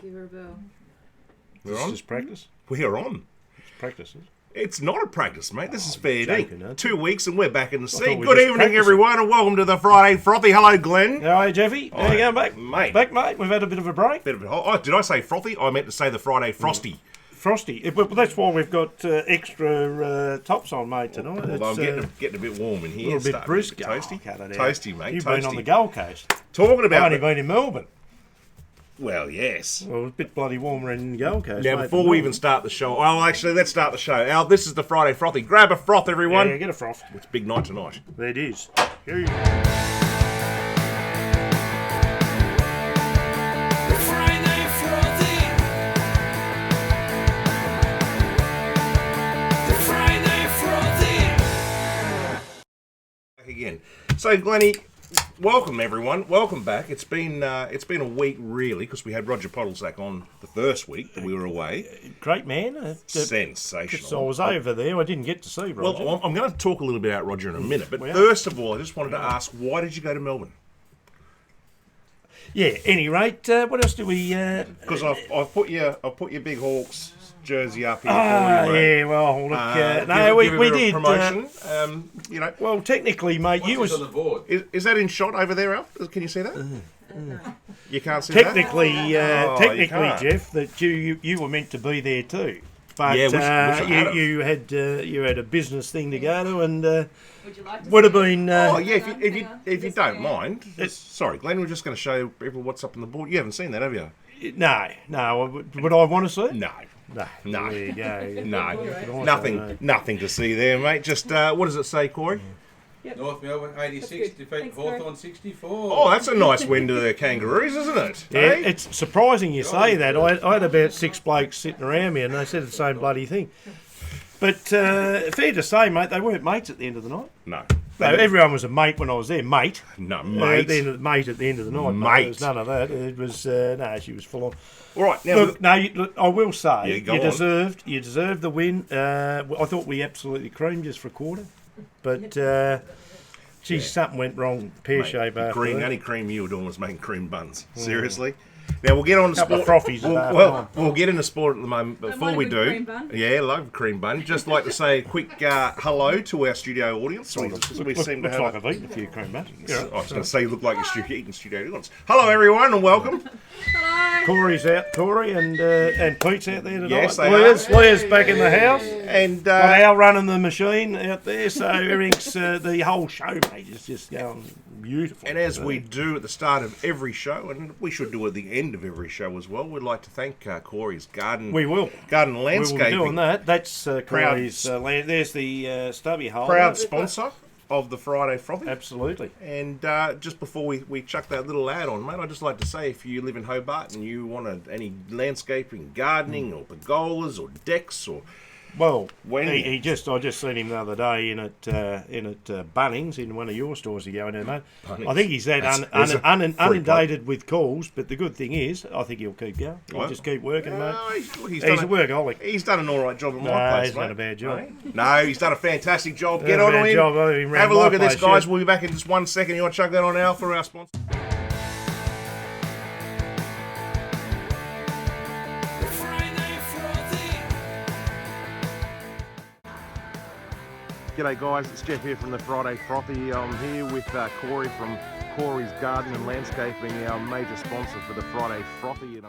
Give her a bell. We're on? Just practice? We're on. It's practice. It's not a practice, mate. This is fair joking, dinkum. aren't 2 weeks and we're back in the thought seat. we Good just evening, practicing. everyone, and welcome to the Friday Frothy. Hello, Glenn. How are you, Jeffy? How you going, mate? Mate. Back, mate. We've had a bit of a break. Did I say frothy? I meant to say the Friday Frosty. Frosty. Well, that's why we've got extra tops on, mate, tonight. Although I'm It's, getting a bit warm in here. a little bit brisk. Toasty. Cut it out. Toasty, mate. You've toasty. been on the Gold Coast. Talking I've about... only been in Melbourne. Well, yes. Well, it's a bit bloody warmer in the Gold Coast. Now, mate, before than we Melbourne. even start the show... Well, actually, let's start the show. This is the Friday Frothy. Grab a froth, everyone. Yeah, get a froth. It's a big night tonight. There it is. Here you go. Again. So, Glennie, welcome everyone. Welcome back. It's been a week really because we had Roger Poddlesack on the first week that we were away. Great man. Sensational. So I was over there. I didn't get to see Roger. Well, I'm going to talk a little bit about Roger in a minute, but We are. first of all, I just wanted to ask, why did you go to Melbourne? Yeah. Any rate, what else do we? Because I've put your big Hawks jersey up here for you. Yeah. Well, look. No, we give a bit of did. promotion. You know, Well, technically, mate, you was on the board. is that in shot over there, Alf? Can you see that? You can't see that. technically, you can't. Jeff, that you were meant to be there too. But Yeah, wish I had you had a business thing to go to, and Would you like to would have see been. Oh yeah, if you This don't way. mind. Sorry, Glenn, we're just going to show people what's up on the board. You haven't seen that, have you? No. Would I want to see it? No. No. There you go. No, nothing to see there, mate. Just what does it say, Corey? North Melbourne 86, That's good. defeat Thanks, Hawthorn 64. Oh, that's a nice win to the Kangaroos, isn't it? Yeah, Eh? it's surprising you say that. I had about 6 blokes sitting around me, and they said the same bloody thing. But fair to say, mate, they weren't mates at the end of the night. No, Everyone was a mate when I was there, mate. no, Mate mate. At the end of the night. Mate. There was none of that. It was no, she was full on. All right, now Look, I will say Yeah, go you on. deserved the win. I thought we absolutely creamed just for a quarter, but geez, something went wrong pear shape after cream. The that. only cream you were doing was making cream buns. Seriously. Now we'll get on to Couple sport. of frothies at half time. We'll get into sport at the moment. But before mind a we good do, cream bun. yeah, love cream bun. Just like to say a quick hello to our studio audience. We seem to Looks have. like I've eaten a few cream buns. I was going to say you look like you're eating studio audience. Hello everyone and welcome. Hello. Corey's out, Corey, and Pete's out there tonight. Yes, they Leah's back in the house. And Got Al running the machine out there, so everything's the whole show, mate, is just going beautiful. And as we do at the start of every show, and we should do at the end of every show as well, we'd like to thank Corey's Garden we will. Garden We will be Landscaping, doing that. That's Corey's land. There's the stubby hole. proud sponsor of the Friday Frothy. Absolutely. And just before we chuck that little ad on, mate, I'd just like to say if you live in Hobart and you want any landscaping, gardening, or pergolas, or decks, or Well, When- I just seen him the other day in at Bunnings in one of your stores you go in there, mate. Bunnings. I think he's that That's a free inundated with calls, but the good thing is, I think he'll keep going. He'll Well, just keep working, mate. he's He's done a workaholic. He's done an all right job at my No, place, he's mate. done a bad job. No, he's done a fantastic job. Done Get a on bad to him. job. He ran Have a my look at this, place, guys. yeah. We'll be back in just 1 second. You want to chuck that on Al for our sponsor? G'day guys, it's Jeff here from the Friday Frothy. I'm here with Corey from Corey's Garden and Landscaping, our major sponsor for the Friday Frothy.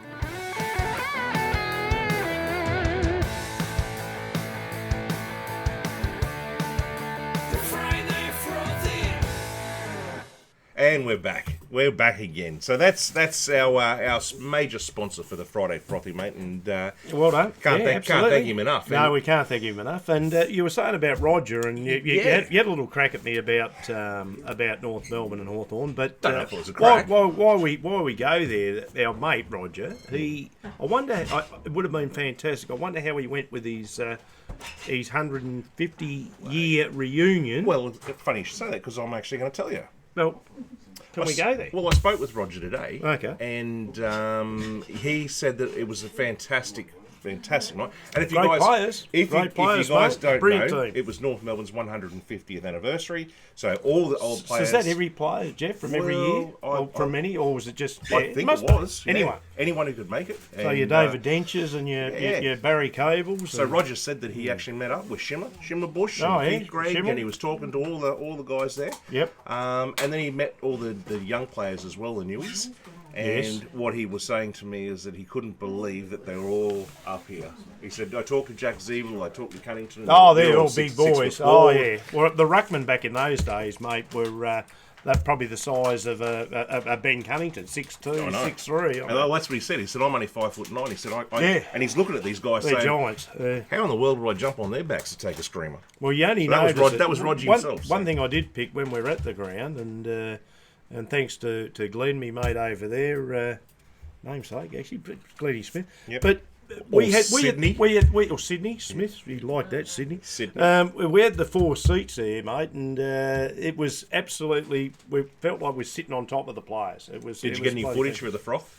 And we're back. We're back again. So that's our major sponsor for the Friday Frothy, mate. And Well done. can't Yeah, thank him enough. No, we can't thank him enough. And you were saying about Roger, and you had a little crack at me about North Melbourne and Hawthorn. But Don't know if it was a crack. why we go there, our mate Roger, I wonder, it would have been fantastic. I wonder how he went with his 150-year reunion. Well, it's funny you should say that because I'm actually going to tell you. Well, can we go there? Well, I spoke with Roger today. Okay. And he said that it was a fantastic fantastic night. And if you Great guys, players. if Great you players, guys mate. don't Brilliant know, team. it was North Melbourne's 150th anniversary. So all the old So players. is that every player, Jeff, from every year? Well, Or from any? Or was it just... I think must it be. was. Yeah. Anyone. Anyone who could make it. So your David Denchers and yeah. your Barry Cables. So and- Roger said that he actually met up with Shimmer Bush, and Oh, yeah, Keith Gregg, Shimmer. and he was talking to all the guys there. Yep. And then he met all the young players as well, the newies. And Yes. what he was saying to me is that he couldn't believe that they were all up here. He said, I talked to Jack Zeeble, I talked to Cunnington. Oh, they're all six- big boys. 6'4". Oh, yeah. Well, the ruckman back in those days, mate, were they're probably the size of a Ben Cunnington, 6'2", know. 6'3". And that's what he said. He said, I'm only 5'9". He said, Yeah. And he's looking at these guys They're saying, giants. how in the world would I jump on their backs to take a screamer? Well, you only So that was notice that was Roger one, himself. One so. thing I did pick when we were at the ground, and thanks to Glenn, me mate over there, namesake actually, Glennie Smith. Yep. But Or we had Sydney. or Sydney Smith. You like that, Sydney? Sydney. We had the 4 seats there, mate, and it was absolutely. We felt like we were sitting on top of the players. It was. Did it you was get any bloody footage fantastic. with the froth?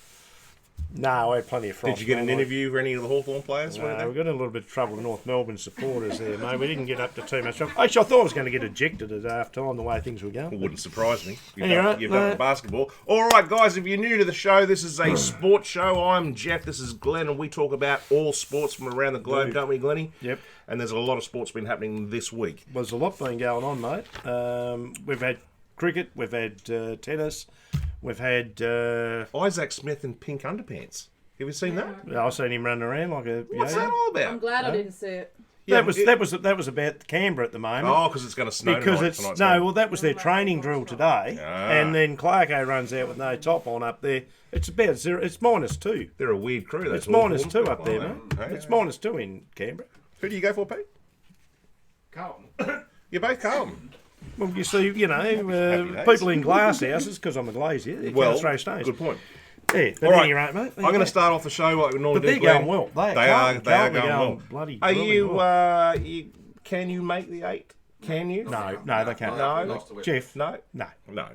No, I had plenty of frost. Did you get an mate. interview for any of the Hawthorn players? No, were there? we got in a little bit of trouble with North Melbourne supporters there, mate. We didn't get up to too much trouble. Actually, I thought I was going to get ejected at half time the way things were going. Wouldn't surprise me. Anyway, You've done basketball. All right, guys, if you're new to the show, this is a sports show. I'm Jeff. This is Glenn, and we talk about all sports from around the globe, don't we, Glennie? Yep. And there's a lot of sports been happening this week. There's a lot been going on, mate. We've had cricket, we've had tennis, we've had... Isaac Smith in pink underpants. Have you seen that? I've seen him running around like a... What's yo-yo. that all about? I'm glad I didn't see it. Yeah, That was about Canberra at the moment. Oh, because it's going to snow because tonight. tonight's no, game. well, that was their training drill today, and then Clarko runs out with no top on up there. It's about 0. It's -2. They're a weird crew. It's Hawthorn. -2 up there, Oh, mate. hey, It's hey. -2 in Canberra. Who do you go for, Pete? Carlton. You're both Carlton. Well, you see, days. people in glass houses, because I'm a glazier, they Well, can't throw stones. good point. Yeah, but All right. anyway, mate. I'm going to start off the show like we normally But they're do. Glenn. going well. They are Carlton going are well. bloody Are brilliant well. can you make the 8? Can you? No, they can't. No. Lost the whip. Jeff, No? no. No.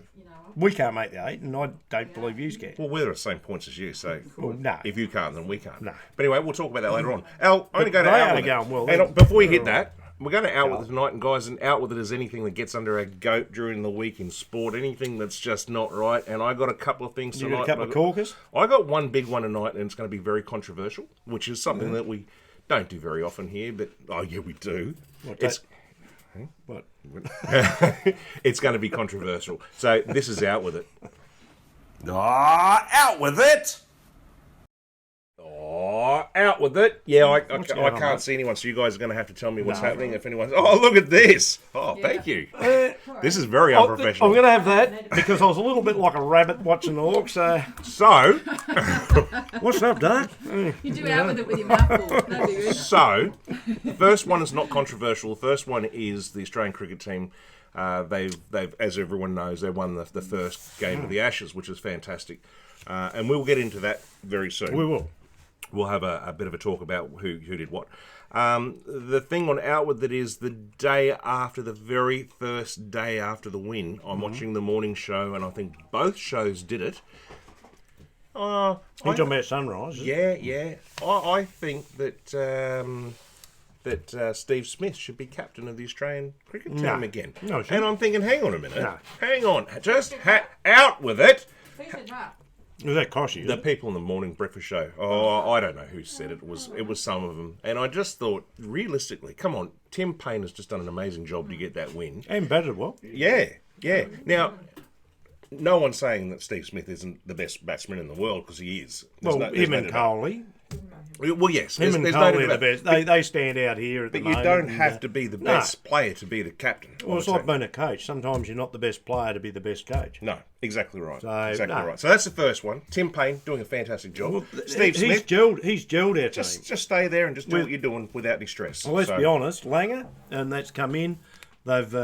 We can't make the 8, and I don't believe you can. Well, we're at the same points as you, so Well, no. if you can't, then we can't. No. But anyway, we'll talk about that later on. Al, I'm going to go to they Out are with going it. well. And before we hit that, we're going to Out with it tonight, and guys, and Out with it is anything that gets under our goat during the week in sport, anything that's just not right. And I got a couple of things You tonight. got a couple of caucus? I got one big one tonight, and it's going to be very controversial, which is something that we don't do very often here, but oh yeah, we do. It's What? it's going to be controversial. So this is Out with it. Out with it. Out with it. Yeah, I going on, can't mate? see anyone, so you guys are going to have to tell me what's happening. If anyone's, oh, look at this. Oh, thank you. This is very I'm unprofessional. going to have that because I was a little bit like a rabbit watching the hawks. So, So, what's up, Doug? You do out with it with your mouth full. That'd be good. so, the first one is not controversial. The first one is the Australian cricket team. They've, as everyone knows, they won the first game of the Ashes, which is fantastic. And we'll get into that very soon. We will. We'll have a bit of a talk about who did what. The thing on Outward that is the day after, the very first day after the win, I'm watching the morning show, and I think both shows did it. You're talking about Sunrise. isn't it? Yeah. I think that Steve Smith should be captain of the Australian cricket team No. again. No, he and I'm thinking, hang on a minute. No. Hang on. Just out with it. Who said that? Was that Koshy? The people in the morning breakfast show. Oh, I don't know who said it. It was some of them. And I just thought, realistically, come on, Tim Payne has just done an amazing job to get that win. And batted well. Yeah. Now, no one's saying that Steve Smith isn't the best batsman in the world, because he is. Well, there's him no and doubt. Coley. Well, yes. Him and there's no Coley are doubt. the best. They stand out here at the But you moment. don't and, have to be the best player to be the captain. Well, it's I would like say. being a coach. Sometimes you're not the best player to be the best coach. No, exactly right. So, no. Right. So that's the first one. Tim Payne doing a fantastic job. Well, Steve he's Smith, gelled our team. just stay there and just do what you're doing without any stress. Well, let's So- be honest, Langer, and that's come in. They've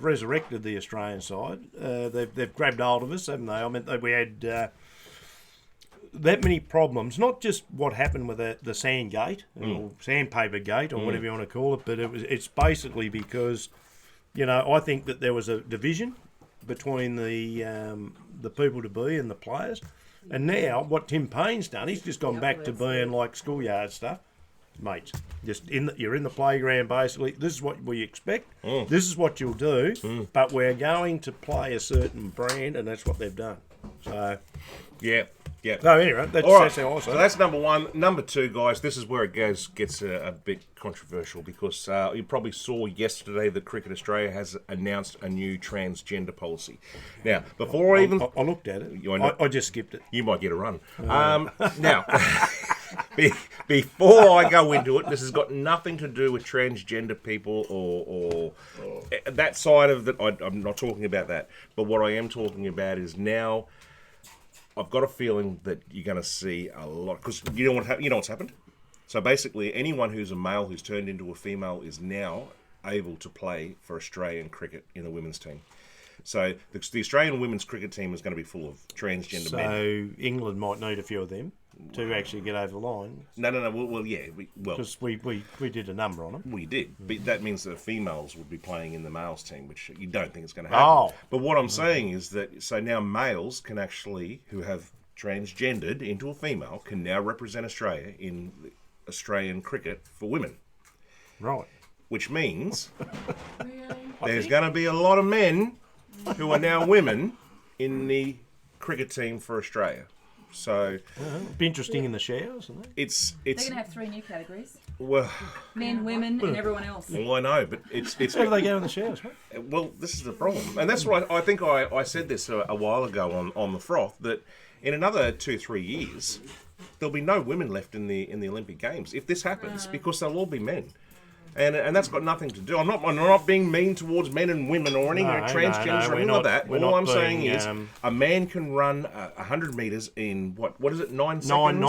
resurrected the Australian side. They've grabbed hold of us, haven't they? I mean, we had that many problems. Not just what happened with the sand gate or sandpaper gate or whatever you want to call it, but it's basically because I think that there was a division between the people to be and the players. And now what Tim Payne's done, he's just gone back to being like schoolyard stuff. mates. Just you're in the playground basically. This is what we expect. This is what you'll do. But we're going to play a certain brand, and that's what they've done. So Yeah. no, anyway, that's All right. that's how I say So it. that's number one. Number two, guys, this is where it gets a bit controversial because you probably saw yesterday that Cricket Australia has announced a new transgender policy. Now, before I even... I looked at it. You know- I just skipped it. You might get a run. Now, before I go into it, this has got nothing to do with transgender people or that side of it. I'm not talking about that. But what I am talking about is now I've got a feeling that you're going to see a lot because you know what's happened. So basically, anyone who's a male who's turned into a female is now able to play for Australian cricket in the women's team. So the Australian women's cricket team is going to be full of transgender men. So England might need a few of them to actually get over the line. No. Well, yeah. Because we did a number on them. We did, but that means that females would be playing in the males team, which you don't think is going to happen. Oh. But what I'm saying is that so now males can actually, who have transgendered into a female, can now represent Australia in Australian cricket for women, Right. which means Really? there's going to be a lot of men who are now women in the cricket team for Australia. So It'd be interesting in the showers, isn't it? it's They're going to have 3 new categories. well, Men, women, and everyone else. I know, but it's How do they go in the showers, mate? well, this is the problem, and that's why I think I said this a while ago on the Froth that in another 2-3 years there'll be no women left in the Olympic Games if this happens because they'll all be men. And that's got nothing to do. I'm not being mean towards men and women or anything, transgenders or anything like that. All I'm saying is a man can run 100 metres in, what is it, 9 seconds?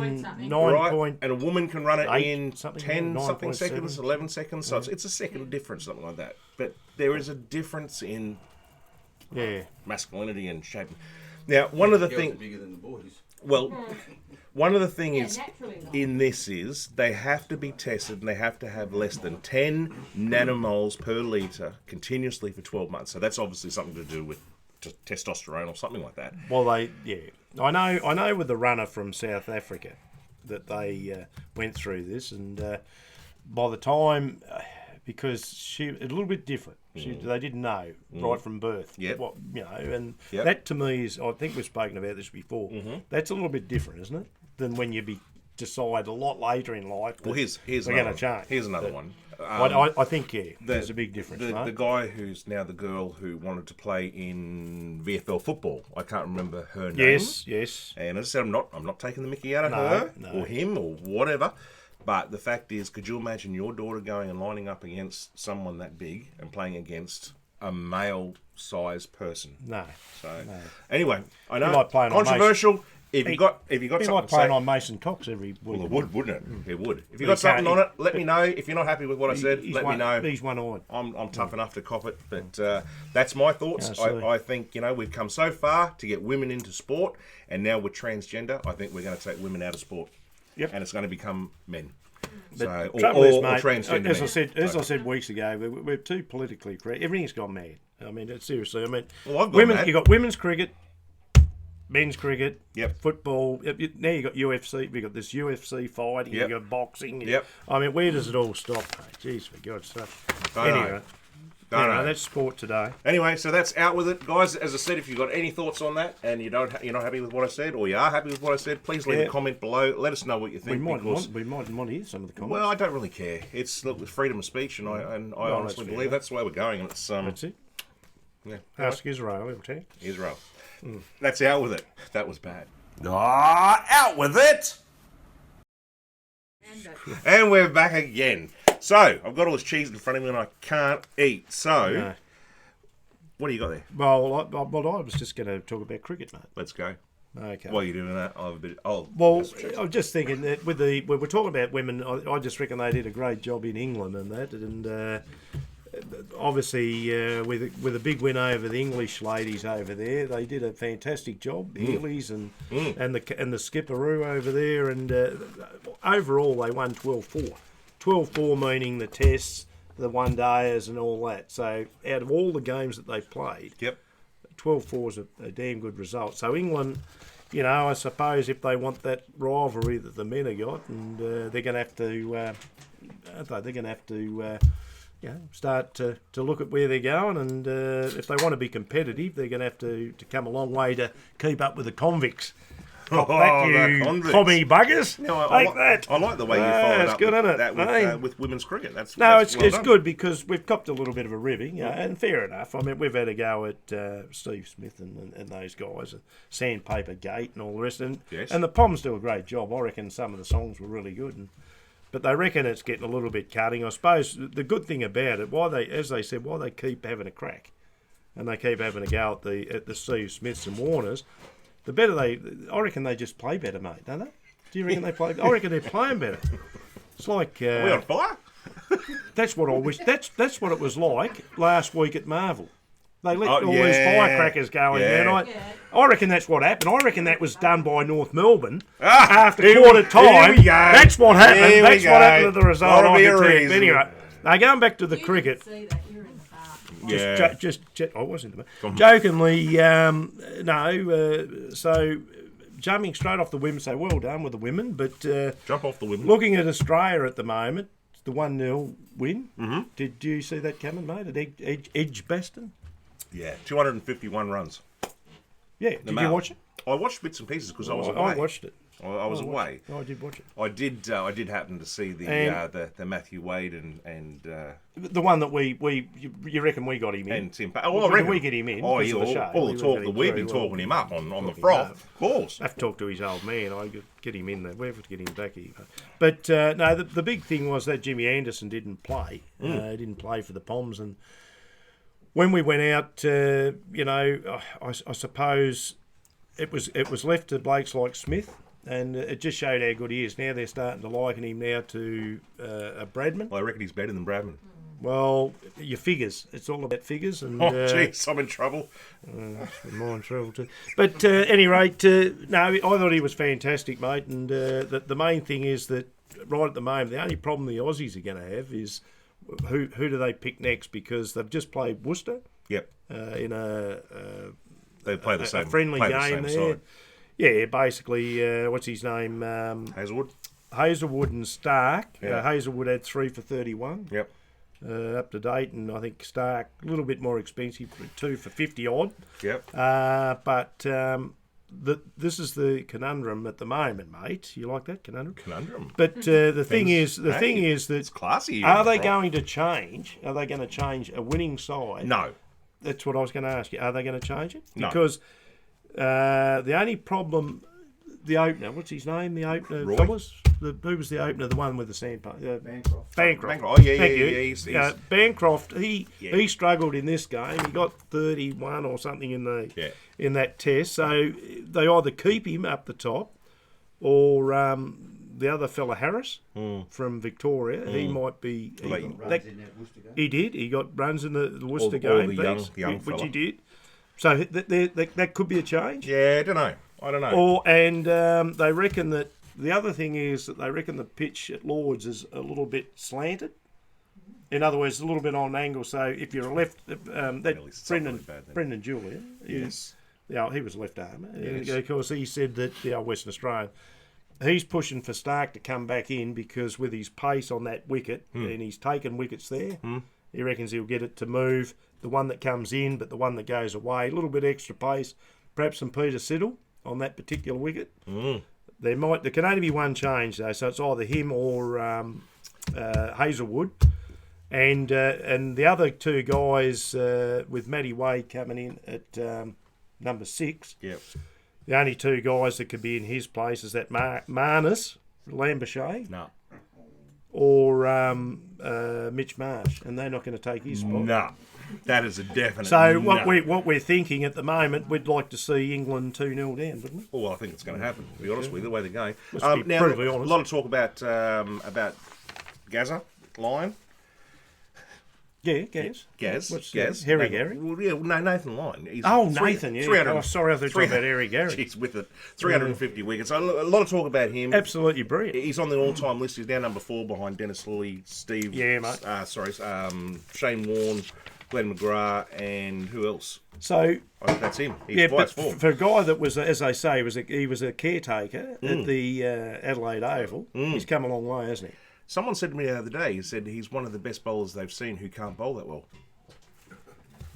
Right? Point. And a woman can run it Eight, in something, 10 9.7. something seconds, 11 seconds. So it's a second difference, something like that. But there is a difference in Yeah. masculinity and shape. Now, one of the Girls are things... bigger than the boys. Well, one of the thing is naturally not. in this is they have to be tested and they have to have less than 10 nanomoles per litre continuously for 12 months. So that's obviously something to do with testosterone or something like that. Well, I know with the runner from South Africa that they went through this, and by the time, because she a little bit different, they didn't know right from birth. Yep. What and Yep. that to me is, I think we've spoken about this before. That's a little bit different, isn't it, than when you decide a lot later in life. Well, here's we're another going to change. Here's another one. I think there's a big difference. The mate. guy who's now the girl who wanted to play in VFL football. I can't remember her name. Yes. And as I said, I'm not taking the mickey out of No, her no. or him or whatever. But the fact is, could you imagine your daughter going and lining up against someone that big and playing against a male-sized person? No. So anyway, I know like playing on controversial. If you got Be something like to say, playing on Mason Cox every week. well, it would, wouldn't it? It would. If you But got he can't- something on it, let me know. If you're not happy with what I said, He's let me know. He's one-eyed. I'm tough enough to cop it, but that's my thoughts. Yeah, silly. I think we've come so far to get women into sport, and now with transgender, I think we're going to take women out of sport. Yep. And it's going to become men. But So, trouble is, or mate, transgender as men. I said weeks ago, we're too politically correct. Everything's gone mad. I mean, seriously. I mean, Well, I've gone mad. You got women's cricket, men's cricket, Yep. football. Now you got UFC. We got this UFC fighting. Yep. You got boxing. Yep. I mean, where does it all stop? Mate? Jeez, for God's sake. Don't know. Anyway, Don't know. that's sport today. Anyway, so that's out with it, guys. As I said, if you've got any thoughts on that and you're not happy with what I said, or you are happy with what I said, please leave a Yeah. comment below. Let us know what you We think. might because, want to hear some of the comments. well, I don't really care. It's look, with freedom of speech, and I Well, honestly that's fair. believe that's the way we're going. And it's That's it. yeah. Ask Israel, I'll tell you. Israel. That's out with it. That was bad. Out with it! And we're back again. So I've got all this cheese in front of me and I can't eat. So No. what do you got there? Well, I was just going to talk about cricket, mate. Let's go. Okay. While you're doing that, I'll have a bit. Oh, Well, I was just thinking that when we're talking about women, I just reckon they did a great job in England and that, and obviously with a big win over the English ladies over there, they did a fantastic job. The Heelys and the skipperoo over there, and overall they won 12-4. 12-4 meaning the tests, the one-dayers, and all that. So out of all the games that they played, yep. 12-4 is a damn good result. So England you know, I suppose if they want that rivalry that the men have got, and they're going to have to, aren't they? They're going to have to, you know, start to look at where they're going, and if they want to be competitive, they're going to have to come a long way to keep up with the convicts. Cop that, you convicts. commie buggers. No, Take that. I like the way you followed it's up good, with, isn't it? that Hey. with women's cricket. That's No, that's well it's done. good because we've copped a little bit of a ribbing, and fair enough. I mean, we've had a go at Steve Smith and those guys, Sandpaper Gate and all the rest, and Yes. the Poms do a great job. I reckon some of the songs were really good, but they reckon it's getting a little bit cutting. I suppose the good thing about it, why they keep having a crack, and they keep having a go at the Steve Smiths and Warners, the better I reckon they just play better, mate, don't they? Do you reckon they play? I reckon they're playing better. It's like Are we on fire? that's what I wish. That's what it was like last week at Marvel. They let all yeah. these firecrackers go in there, and I reckon that's what happened. I reckon that was done by North Melbourne after quarter time. Here we go. That's what happened. Here we That's what go. happened to the result. Gotta I be can a tell you. reason. Anyway, now going back to the You cricket. didn't see that. You're in the park. Yeah. Just I wasn't. Jokingly, so jumping straight off the women, so well done with the women. But Jump off the women. looking at Australia at the moment, the 1-0 win. Mm-hmm. Did you see that coming, mate? At Edgbaston? Yeah, 251 runs. Yeah. Did you Mail. watch it? I watched bits and pieces because I was away. I watched it. I was away. I did watch it. I did happen to see the Matthew Wade and The one that you reckon we got him in? and Tim. Oh, I reckon we get him in. Oh, because yeah, of the show. all We the were talk that getting we've very been well. talking him up on the Talking froth. him up. Of course. I have to talk to his old man. I could get him in there. We have to get him back here. But no, the big thing was that Jimmy Anderson didn't play. He didn't play for the Poms, and when we went out, I suppose it was left to blokes like Smith, and it just showed how good he is. Now they're starting to liken him now to Bradman. I reckon he's better than Bradman. Well, your figures. It's all about figures. And, Oh, jeez, I'm in trouble. Mine trouble too. But at any rate, no, I thought he was fantastic, mate. And the main thing is that right at the moment, the only problem the Aussies are going to have is who do they pick next, because they've just played Worcester Yep. in They play the a same. friendly play the game same there. side. Yeah, basically, what's his name? Hazelwood. Hazelwood and Stark. Yeah. Hazelwood had 3 for 31. Yep. Up to date, and I think Stark a little bit more expensive, 2 for 50 odd. Yep. But this is the conundrum at the moment, mate. You like that conundrum? Conundrum. But the thing is It's that classy. are they going to change? Are they going to change a winning side? No. That's what I was going to ask you. Are they going to change it? No. Because the only problem, the opener, what's his name? The opener, Roy? fellas? Who was the opener? The one with the sandpaper? Bancroft. Bancroft. Oh, yeah, Thank yeah, you. yeah. He's Bancroft, he Yeah. struggled in this game. He got 31 or something Yeah. in that test. So they either keep him up the top, or the other fella Harris from Victoria. He might be. Well, Runs in that Worcester game. He did. He got runs in the Worcester Or game, the young which fella. he did. So that could be a change. Yeah, I don't know. And they reckon that the other thing is that they reckon the pitch at Lords is a little bit slanted. In other words, a little bit on an angle. So if you're a left, that Really, it's not really bad then. Brendan Julia, Yes. he was left armer. Yes. Of course, he said that Western Australian. He's pushing for Stark to come back in because with his pace on that wicket, and he's taken wickets there, he reckons he'll get it to move the one that comes in, but the one that goes away. A little bit extra pace, perhaps some Peter Siddle on that particular wicket. There can only be one change though, so it's either him or Hazelwood, and the other two guys with Matty Wade coming in at number 6. Yep. The only two guys that could be in his place is that Marnus Lambouche No. or Mitch Marsh, and they're not going to take his spot. No. That is a definite. So no. what we're thinking at the moment, we'd like to see England 2-0 down, wouldn't we? Well, I think it's going to happen. To be honest with you, the way they're going. Let's be Now, brutally a honest. lot of talk about Gaza Lyon. Yeah, Gaz. Gaz. Harry Nathan, Gary. Well, yeah, no, Nathan Lyon. He's Nathan, yeah. 300 Oh, sorry, I thought you were talking about Harry Gary. Jeez, with the 350 wickets. A lot of talk about him. Absolutely brilliant. He's on the all-time list. He's now number 4 behind Dennis Lilly, Steve. Yeah, mate. Shane Warne, Glenn McGuire, and who else? So I think that's him. He's yeah, twice but four. for a guy that was, as they say, he was a caretaker at the Adelaide Oval. He's come a long way, hasn't he? Someone said to me the other day, he said he's one of the best bowlers they've seen who can't bowl that well.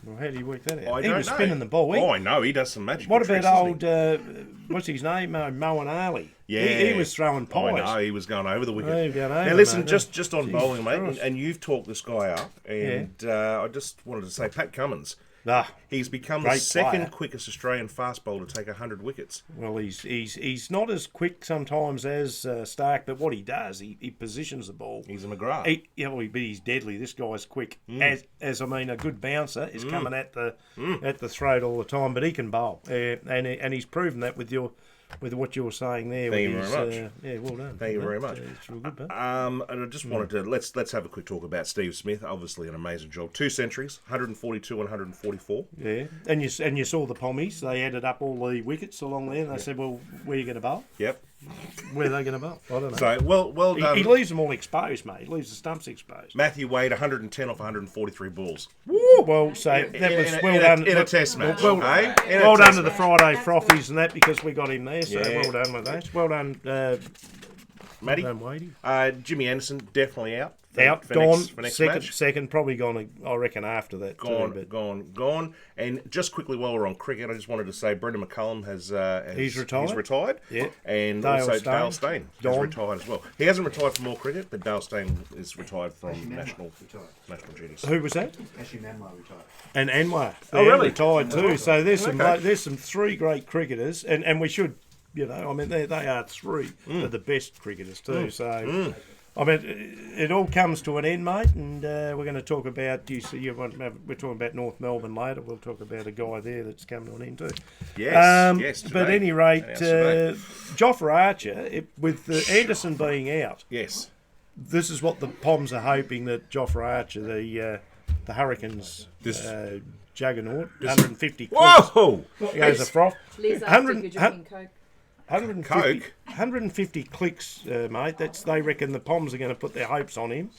Well, how do you work that out? I He don't was know. spinning the ball. Oh, I know. He does some magic. What tricks, about doesn't old, what's his name, Moen Ali? Yeah. He was throwing Oh, I pies. know. He was going over the wicket. Oh, he was going over, now, listen, mate. just on Jesus bowling, mate, Christ. and you've talked this guy up, and I just wanted to say, Pat Cummins. Ah, He's become the Great second player. quickest Australian fast bowler to take 100 wickets. well, he's not as quick sometimes as Stark, but what he does, he positions the ball. He's a McGrath. But he's deadly. This guy's quick. As I mean, a good bouncer is coming at the throat all the time, but he can bowl, and he's proven that with what you were saying there. Thank you with very his, much. Yeah, well done. Thank you very much. It's real good, mate. And I just wanted to let's have a quick talk about Steve Smith. Obviously, an amazing job. 2 centuries, 142 and 144. Yeah, and you saw the Pommies. They added up all the wickets along there, and they said, "Well, where are you going to bowl? Yep. Where are they going to bowl? I don't know." So well done. He leaves them all exposed, mate. He leaves the stumps exposed. Matthew Wade, 110 off 143 balls. Woo! Well, so that was well in done. in a test match. Well, eh? In a well done test to the match. Friday Frothies and that because we got him there. So Yeah. well done with that. Well done, Matty. well done, Wadey. Jimmy Anderson definitely out. Out, for gone. next second, match. second, probably gone. I reckon after that Gone, too. But gone. And just quickly while we're on cricket, I just wanted to say Brendan McCullum has He's retired? He's retired. Yeah. And Dale also Steyn. Dale Steyn has Gone. retired as well. He hasn't retired from all cricket, but Dale Steyn is retired from national duties. who was that? Actually, Manway retired. And Anwar. Oh, really? Retired too. So there's some Okay. there's some 3 great cricketers, and we should, I mean they are 3 of the best cricketers too. So. I mean, it all comes to an end, mate, and we're going to talk about. We're talking about North Melbourne later. We'll talk about a guy there that's coming to an end too. Yes, But at today. any rate, Announced today. Joffre Archer, with Anderson being out, Yes. this is what the Poms are hoping that Joffre Archer, the Hurricanes juggernaut, 150 clicks, Whoa! goes a froth. Liz asked 100 if you're drinking Coke. 150, Coke? 150 clicks, mate. They reckon the Poms are going to put their hopes on him.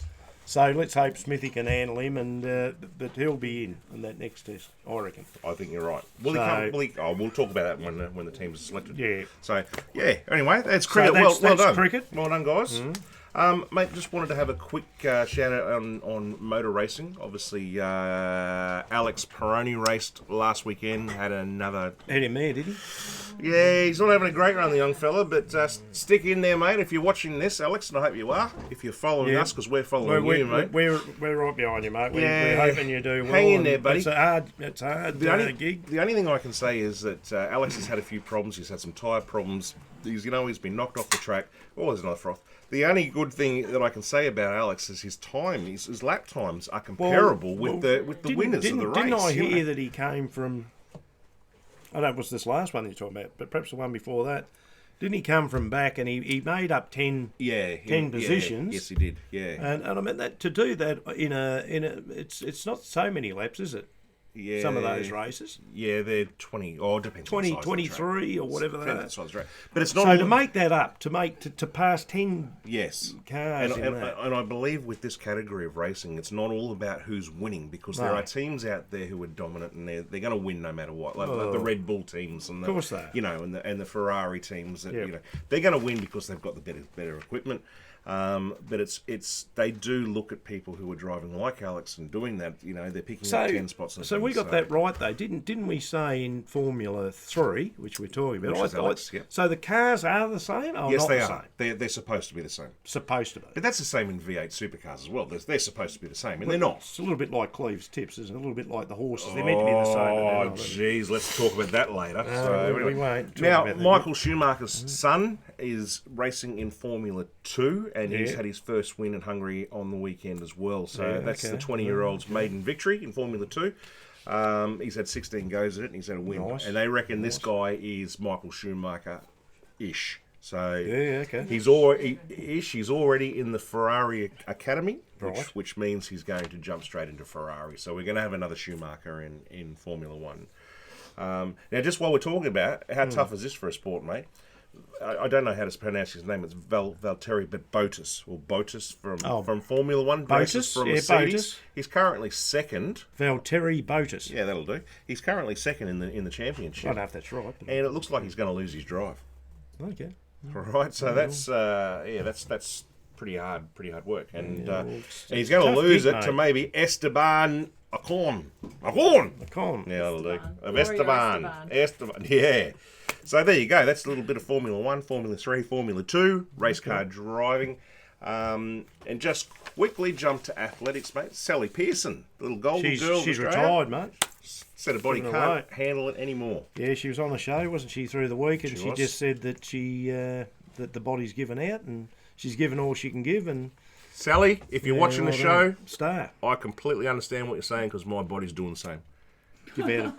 So let's hope Smithy can handle him, and that he'll be in that next test. I reckon. I think you're right. Will he So- come? We'll talk about that when the teams are selected. Yeah. So yeah. Anyway, that's cricket. that's well done. cricket. Well done, guys. Mate, just wanted to have a quick shout out on motor racing. Obviously, Alex Peroni raced last weekend. Had another. Had him there, did he? Yeah, he's not having a great run, the young fella. But stick in there, mate. If you're watching this, Alex, and I hope you are. If you're following Yeah. us, because we're following you, mate. We're right behind you, mate. Yeah. We're hoping you do well. Hang in and there, buddy. It's a hard gig. The only thing I can say is that Alex has had a few problems. He's had some tyre problems. He's been knocked off the track. Oh, there's another froth. The only good thing that I can say about Alex is his time. His lap times are comparable with the winners of the race. Didn't I you know. hear that he came from? I don't know if it was this last one you're talking about, but perhaps the one before that. Didn't he come from back and he made up 10 positions? Yes, he did. Yeah. And I mean that to do that in a it's not so many laps, is it? Yeah. Some of those races. Yeah, they're 20. Oh, it depends. on the 20, size of the 23 or whatever they track. are. Depends on the size of the track. But it's not. So all- to make that up, to pass 10 Yes. cars And, in and, that. and I believe with this category of racing, it's not all about who's winning, because there No. are teams out there who are dominant and they're going to win no matter what. Like the Red Bull teams and the, course they are. and the Ferrari teams that Yep. they're going to win because they've got the better equipment. But it's they do look at people who are driving like Alex and doing that. They're picking up 10 spots. And So we things, got that right though, didn't we say in Formula 3, which we're talking about? Which is Alex, yeah. So the cars are the same or Yes, not they the are. same? They're supposed to be the same. Supposed to be. But that's the same in V8 supercars as well. They're supposed to be the same, and they're not. It's a little bit like Cleve's tips, isn't it? A little bit like the horses. They're meant to be the same. But they're Oh, not. jeez, let's talk about that later. we won't talk Now, about that. Michael Schumacher's son is racing in Formula 2, and he's Yeah. had his first win in Hungary on the weekend as well. So Yeah, that's okay. the 20-year-old's maiden victory in Formula 2. He's had 16 goes at it, and he's had a win. Nice. And they reckon this guy is Michael Schumacher-ish. So Yeah, okay. he's already in the Ferrari Academy, Right. which means he's going to jump straight into Ferrari. So we're going to have another Schumacher in Formula 1. Now, just while we're talking about how tough is this for a sport, mate? I don't know how to pronounce his name. It's Valtteri Bottas, or Bottas from Formula One. Bottas, from yeah, Mercedes. Bottas. He's currently second. Valtteri Bottas. Yeah, that'll do. He's currently second in the championship. I don't know if that's right. But... And it looks like he's going to lose his drive. Okay. Right, so that's pretty hard work, and well, he's going to lose gig, it mate. to maybe Esteban Ocon. Ocon. Yeah, that'll do. Of Esteban. Esteban. Yeah. So there you go. That's a little bit of Formula 1, Formula 3, Formula 2, race car driving. And just quickly jump to athletics, mate. Sally Pearson, the little golden girl. She's of Australia. retired, mate. Said her body Giving can't away. handle it anymore. Yeah, she was on the show, wasn't she, through the week? And She she was. just said that that the body's given out and she's given all she can give. And Sally, if you're watching the well show, done. Star. I completely understand what you're saying because my body's doing the same. Give out a...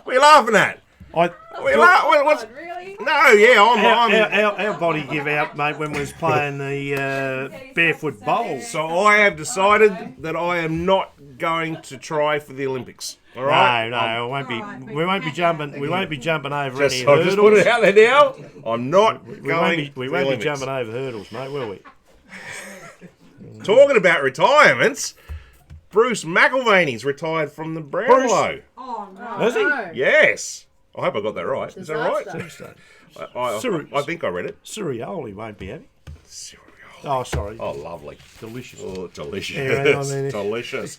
What are you laughing at? What's... God, really? No, yeah, I'm Our body give out, mate, when we was playing the barefoot bowl. So I have decided that I am not going to try for the Olympics. All right? No, it won't be. Alright, We won't be jumping. We won't be jumping over any I'll hurdles. just put it out there now. I'm not We going won't be. to We the won't be Olympics. jumping over hurdles, mate, will we? Talking about retirements, Bruce McIlvaney's retired from the Brownlow. Oh, no. Has he? No. Yes. I hope I got that right. Is that right? Disaster. I think I read it. Sirioli won't be happy. Oh, sorry. Oh, lovely. Delicious. Oh, delicious. Yeah, I mean- Delicious.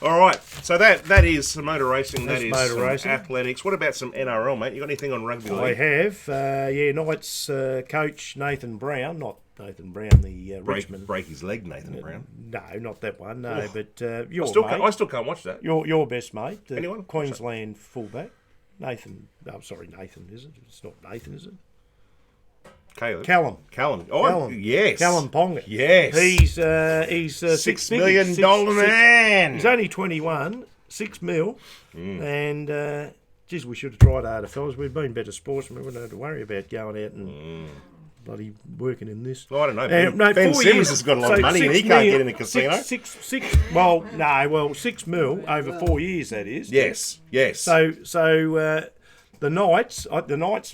All right. So that is some motor racing. That's That is motor some racing. athletics. What about some NRL, mate? You got anything on rugby I league? have. Knights coach Nathan Brown, not Nathan Brown, the Richmond. Break his leg, Nathan Brown. No, not that one. No, Oh. but I your still mate, can't watch that. your best mate, the Anyone? Queensland fullback, Nathan. I'm sorry, Nathan, is it? It's not Nathan, is it? Caleb. Callum. Oh, Callum. yes. Callum Ponga. Yes. He's $6 million man. He's only 21, $6 million, and geez, we should have tried harder, fellas. We've been better sportsmen. We wouldn't have to worry about going out and bloody working in this. Well, I don't know. No, Ben 4 Simmons years. has got a lot of So money and he 6 can't million- get in the casino. $6 million over 4 years. That is. Yes. So the Knights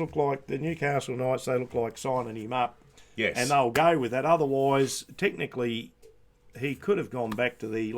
look like the Newcastle Knights. They look like signing him up, Yes. and they'll go with that. Otherwise, technically, he could have gone back to the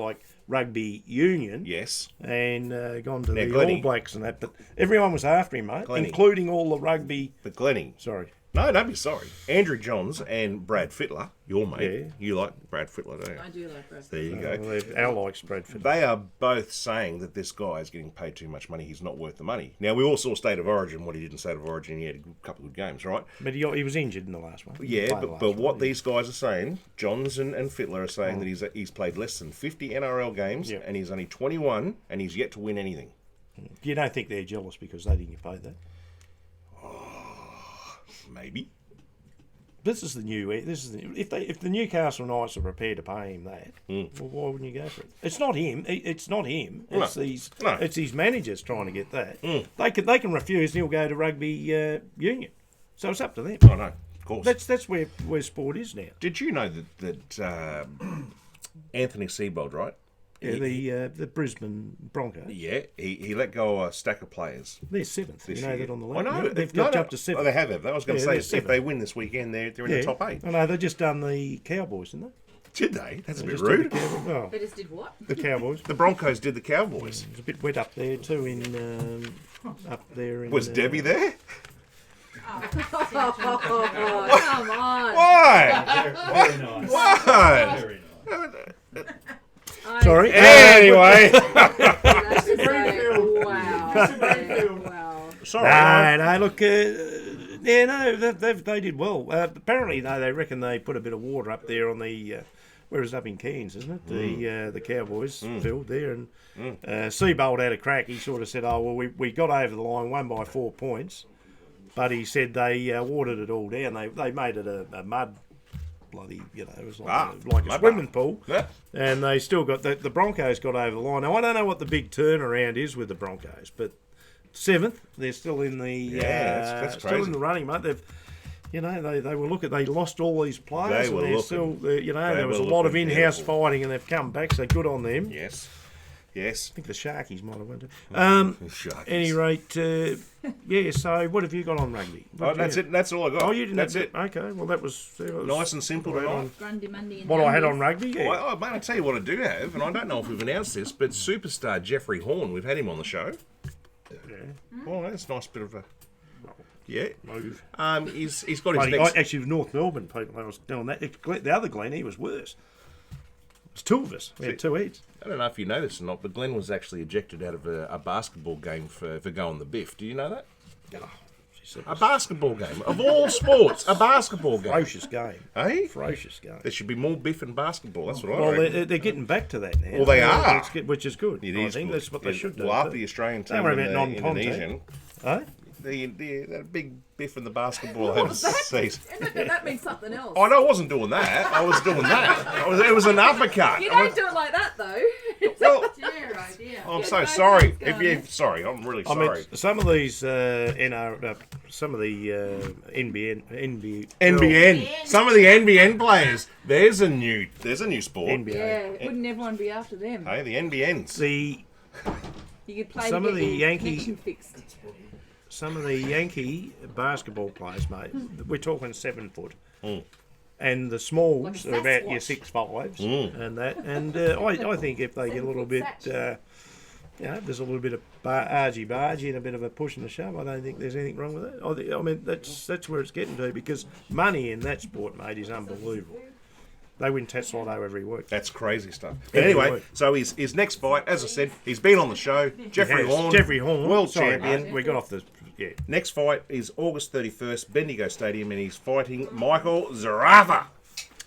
rugby union. Yes. And gone to Now, the Glennie- All Blacks and that, but everyone was after him, mate, Glennie. including all the rugby. But Glennie. Sorry, No, don't be sorry. Andrew Johns and Brad Fittler, your mate. Yeah. You like Brad Fittler, don't you? I do like breast. There you go. Our likes Bradford. They are both saying that this guy is getting paid too much money. He's not worth the money. Now, we all saw State of Origin, what he did in State of Origin. He had a couple of good games, right? But he was injured in the last one. He Yeah, didn't play the but last what one. these guys are saying, Johns and Fittler are saying that he's played less than 50 NRL games Yeah. and he's only 21 and he's yet to win anything. You don't think they're jealous because they didn't get paid that? Maybe. If the Newcastle Knights are prepared to pay him that, well, why wouldn't you go for it? It's not him. It's not him. It's it's these managers trying to get that. They can refuse, and he'll go to rugby union. So it's up to them. I know, of course. That's where sport is now. Did you know that Anthony Seibold, right? Yeah, the Brisbane Broncos. Yeah, he let go of a stack of players. They're seventh. This You know year. that on the I left. know. They've got up to Oh, seventh. they have. I was going to Yeah, they're say, if seventh. they win this weekend, they're in the top 8. I know, they've just done the Cowboys, didn't they? Did they? That's a bit Just did rude. the Cowboys. Well, They just did what? the Cowboys. The Broncos did the Cowboys. It was a bit wet up there too in up there. In, Was Debbie there? Oh, come on. Why? Very nice. Why? Very nice. Sorry. Anyway. That's just like, wow. Wow. Sorry. No, look, they did well. Apparently, they reckon they put a bit of water up there on the, where is it, up in Cairns, isn't it? The Cowboys field there, and Seibold had a crack. He sort of said, oh, well, we got over the line, won by 4 points, but he said they watered it all down. They made it a mud, bloody, it was like a mud swimming bath. pool. Yeah. And they still got, the Broncos got over the line. Now, I don't know what the big turnaround is with the Broncos, but 7th, they're still in the that's still crazy. in the running, mate. They've, they were they lost all these players, They were and they're looking- still, there was were a lot of looking in-house terrible. fighting, and they've come back. So good on them. Yes. Yes. I think the Sharkies might have won too. Sharkies. Any rate, yeah. So what have you got on rugby? Oh, that's it. That's all I got. Oh, you didn't. That's have it. Okay. Well, that was Nice and simple what I had tonight. on- Grundy Mundy and What I had Dundies. on rugby. Yeah. Oh, mate, I tell you what I do have, and I don't know if we've announced this, but superstar Jeffrey Horn, we've had him on the show. Yeah. Oh, that's a nice bit of a... Yeah. Move. He's got his Bloody- next... actually, North Melbourne people. I was doing that. The other Glenn, he was worse. It's two of us. We had two heads. I don't know if you know this or not, but Glenn was actually ejected out of a basketball game for going the biff. Do you know that? A basketball game. Of all sports, a basketball game. Ferocious game. Hey? Ferocious game. There should be more biff in basketball. That's what I Well, reckon. they're getting back to that now. Well, they are. It's which is good. It I is think good. that's what they should do. Well, after too. the Australian Don't team worry and the about non-contact. Indonesian, Eh? that big biff in the basketball What was that? overseas. That means something else. Oh, no, I wasn't doing that. I was doing that. It was an uppercut. You don't do it like that, though. Well, Dear, oh dear. I'm Yeah, so no sorry. thanks, If you, guys. sorry, I'm really I sorry. mean, some of these some of the NBA, NBN. Some of the NBN players. There's a new sport. NBA. Yeah, wouldn't everyone be after them? Hey, the NBNs. The You could play some to of get the your Yankee- connection fixed. some of the Yankee basketball players, mate. We're talking 7 foot. And the smalls Like a are about your Sasquatch. 6'5s and that. And I think if they get a little bit, there's a little bit of argy-bargy and a bit of a push and a shove, I don't think there's anything wrong with that. I mean, that's where it's getting to, because money in that sport, mate, is unbelievable. They win Tatslotto every week. That's crazy stuff. But Every anyway, week. so his next fight, as I said, he's been on the show. Jeffrey Horn. Jeffrey Horn, World Sorry, champion. mate, we got off the. Yeah. Next fight is August 31st, Bendigo Stadium, and he's fighting Michael Zarafa.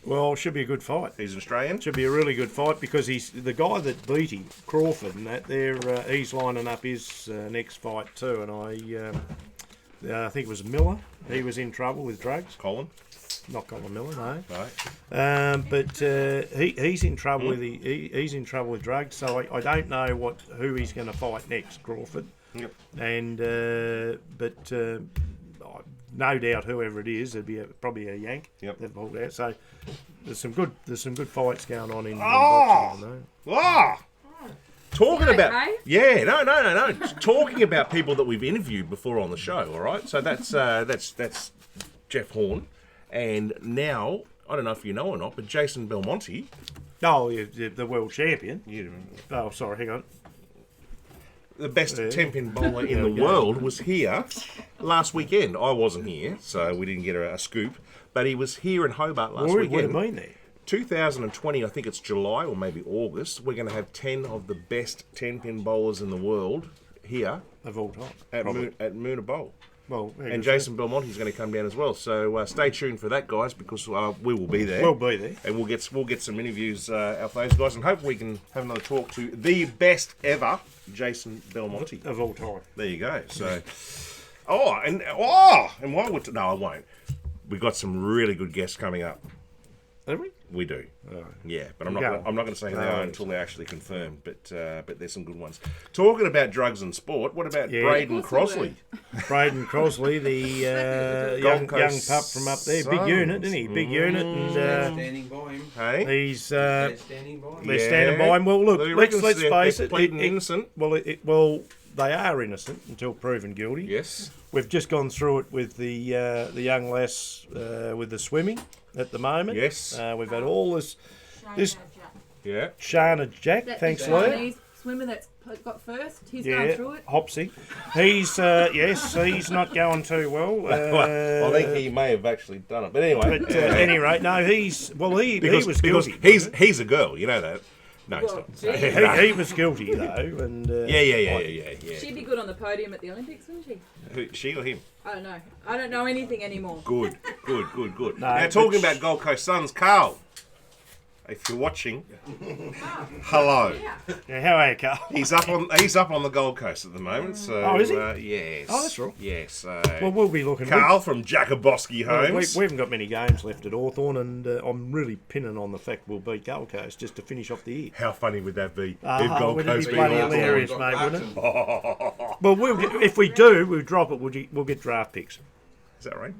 Well, should be a good fight. He's an Australian. Should be a really good fight, because he's the guy that beat him, Crawford, and that. He's lining up his next fight too. And I think it was Miller. He was in trouble with drugs. Colin. Not Colin Miller, no. Right. But he's in trouble with he's in trouble with drugs. So I don't know who he's going to fight next, Crawford. Yep. And no doubt whoever it is, it'd be probably a Yank. Yep. They've pulled out. So there's some good fights going on in Oh! boxing. I know. Ah! Talking You about okay? yeah, no. Talking about people that we've interviewed before on the show. All right, so that's Jeff Horn, and now I don't know if you know or not, but Jason Belmonte. Oh, yeah, the world champion. You, Oh, sorry, hang on. the best Yeah. 10-pin bowler in There the we go. world was here last weekend. I wasn't here, so we didn't get a scoop. But he was here in Hobart last Well, we would have weekend. been there. 2020, I think it's July or maybe August. We're going to have 10 of the best 10-pin bowlers in the world here Of all time. at Probably. Moona Bowl. Well, yeah, And Jason Belmonte is going to come down as well. So stay tuned for that, guys, because we will be there. We'll be there. And we'll get some interviews out for those guys, and hopefully we can have another talk to the best ever, Jason Belmonte. Of all time. There you go. So, and why would no, I won't. We got some really good guests coming up. Have we? We do. Oh. Yeah, but I'm not. Go I'm not going to say who they No are worries. until they're actually confirmed. But there's some good ones. Talking about drugs and sport, what about Yeah. Braden Of course we Crossley? Braden Crossley, the young Coast pup from up there. Big Suns. unit, isn't he? Big unit. And Standing by him. Hey, he's Standing by him. they're standing by him. Well, look, They let's reckon they're face it. completely innocent. Well, they are innocent until proven guilty. Yes. We've just gone through it with the young lass with the swimming at the moment. Yes. We've had all this Yeah. Shana Jack. That Thanks, the Lou. Chinese swimmer that's got first, he's going Yeah, through it. Hopsy. He's yes, he's not going too well. I think he may have actually done it, but anyway. But at any rate, no, he was guilty. he's a girl, you know that. No, he's Well, not. gee. He was guilty though, and Yeah. She'd be good on the podium at the Olympics, wouldn't she? Who, she or him? I don't know. I don't know anything anymore. Good. No, Now, talking but- about Gold Coast Suns, Carl, if you're watching, hello. Yeah, how are you, Carl? He's up on the Gold Coast at the moment. So, Oh, is he? Yes. Oh, that's right. Yes. Well, we'll be looking. Carl from Jacoboski We Homes. haven't got many games left at Hawthorn, and I'm really pinning on the fact we'll beat Gold Coast just to finish off the year. How funny would that be if Gold Wouldn't Coast it beat be bloody Hawthorn? hilarious, mate, wouldn't it? Well, if we do, we'll drop it. We'll get draft picks. Is that right?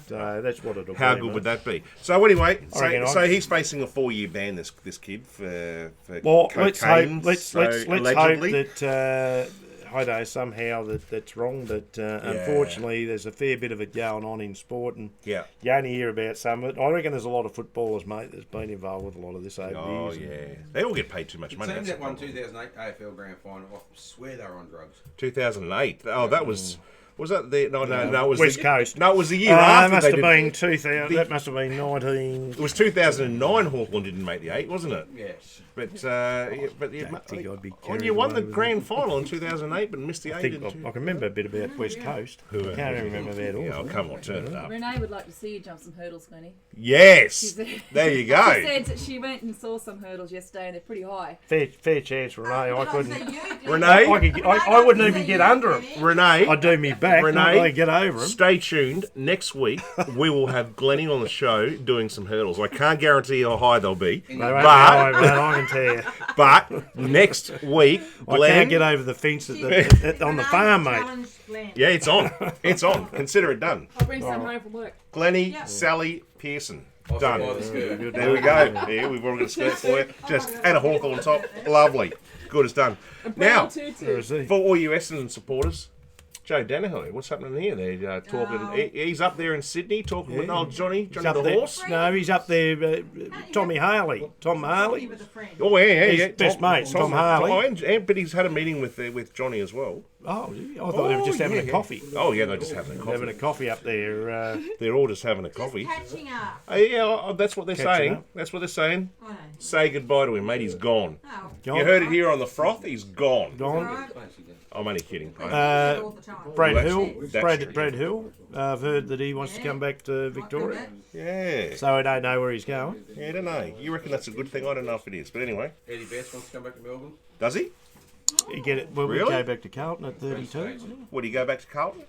So that's what it'll be. How good would that be? So anyway, reckon so he's facing a 4-year ban. This kid for Well, cocaine. let's hope allegedly. that I know somehow that's wrong, but unfortunately there's a fair bit of it going on in sport, and Yeah. you only hear about some of it. I reckon there's a lot of footballers, mate, that's been involved with a lot of this over the Oh years. yeah, they all get paid too much The money. team That's that won the problem. 2008 AFL Grand Final, I swear they were on drugs. 2008. Oh, that was. Was that the no? It was West the, Coast. No, it was the year That after must they have did. been 2000. That must have been 19. It was 2009. Hawthorn didn't make the 8, wasn't it? Yes. But you, Don't think I'd be when carried you won the away with grand final in 2008, but missed the 8. I think I can remember a bit about West Coast. I can't remember about all. Yeah, oh, come on, turn it up. Renee would like to see you jump some hurdles, Glennie. Yes, there you She go. said that she went and saw some hurdles yesterday and they're pretty high. Fair chance, Renee. I couldn't. Renee, I wouldn't even get under them. Renee, I'd do me back. Renee, Renee, I get over them. stay tuned. Next week we will have Glennie on the show doing some hurdles. I can't guarantee how high they'll be, They won't be but high, mate, I can tell you. but next week, I Glenn, can't get over the fence on the farm, mate. yeah, it's on. It's on. Consider it done. I'll bring some home from work. Glennie Sally Pearson. By Done. the skirt. There we go. Yeah, we've already got a skirt for you. Just and a hawk on top. Lovely. Good as done. Now, Tutu. for all you Essendon supporters, Joe Danaher, what's happening here? They're talking. He's up there in Sydney talking with old Johnny He's up the there. horse. No, he's up there. Tom Harley. Oh yeah, His yeah. best mates, Tom Harley. Oh, but he's had a meeting with Johnny as well. Oh, I thought they were just having a coffee. Oh yeah, they're just having a coffee. Having a coffee up there. They're all just having a coffee. Catching up. Yeah, that's what they're Catching saying. up. That's what they're saying. Oh, no. Say goodbye to him, mate. He's gone. Oh, You heard it here on the froth. He's gone. Gone. right. I'm only kidding. All the time. Brad Well, Hill. that's true. Brad Hill. I've heard that he wants to come back to Victoria. Yeah. So I don't know where he's going. Yeah, I don't know. You reckon that's a good thing? I don't know if it is. But anyway, Eddie Best wants to come back to Melbourne. does he? You get it. Well, we Really? go back to Carlton at 32. Would he go back to Carlton?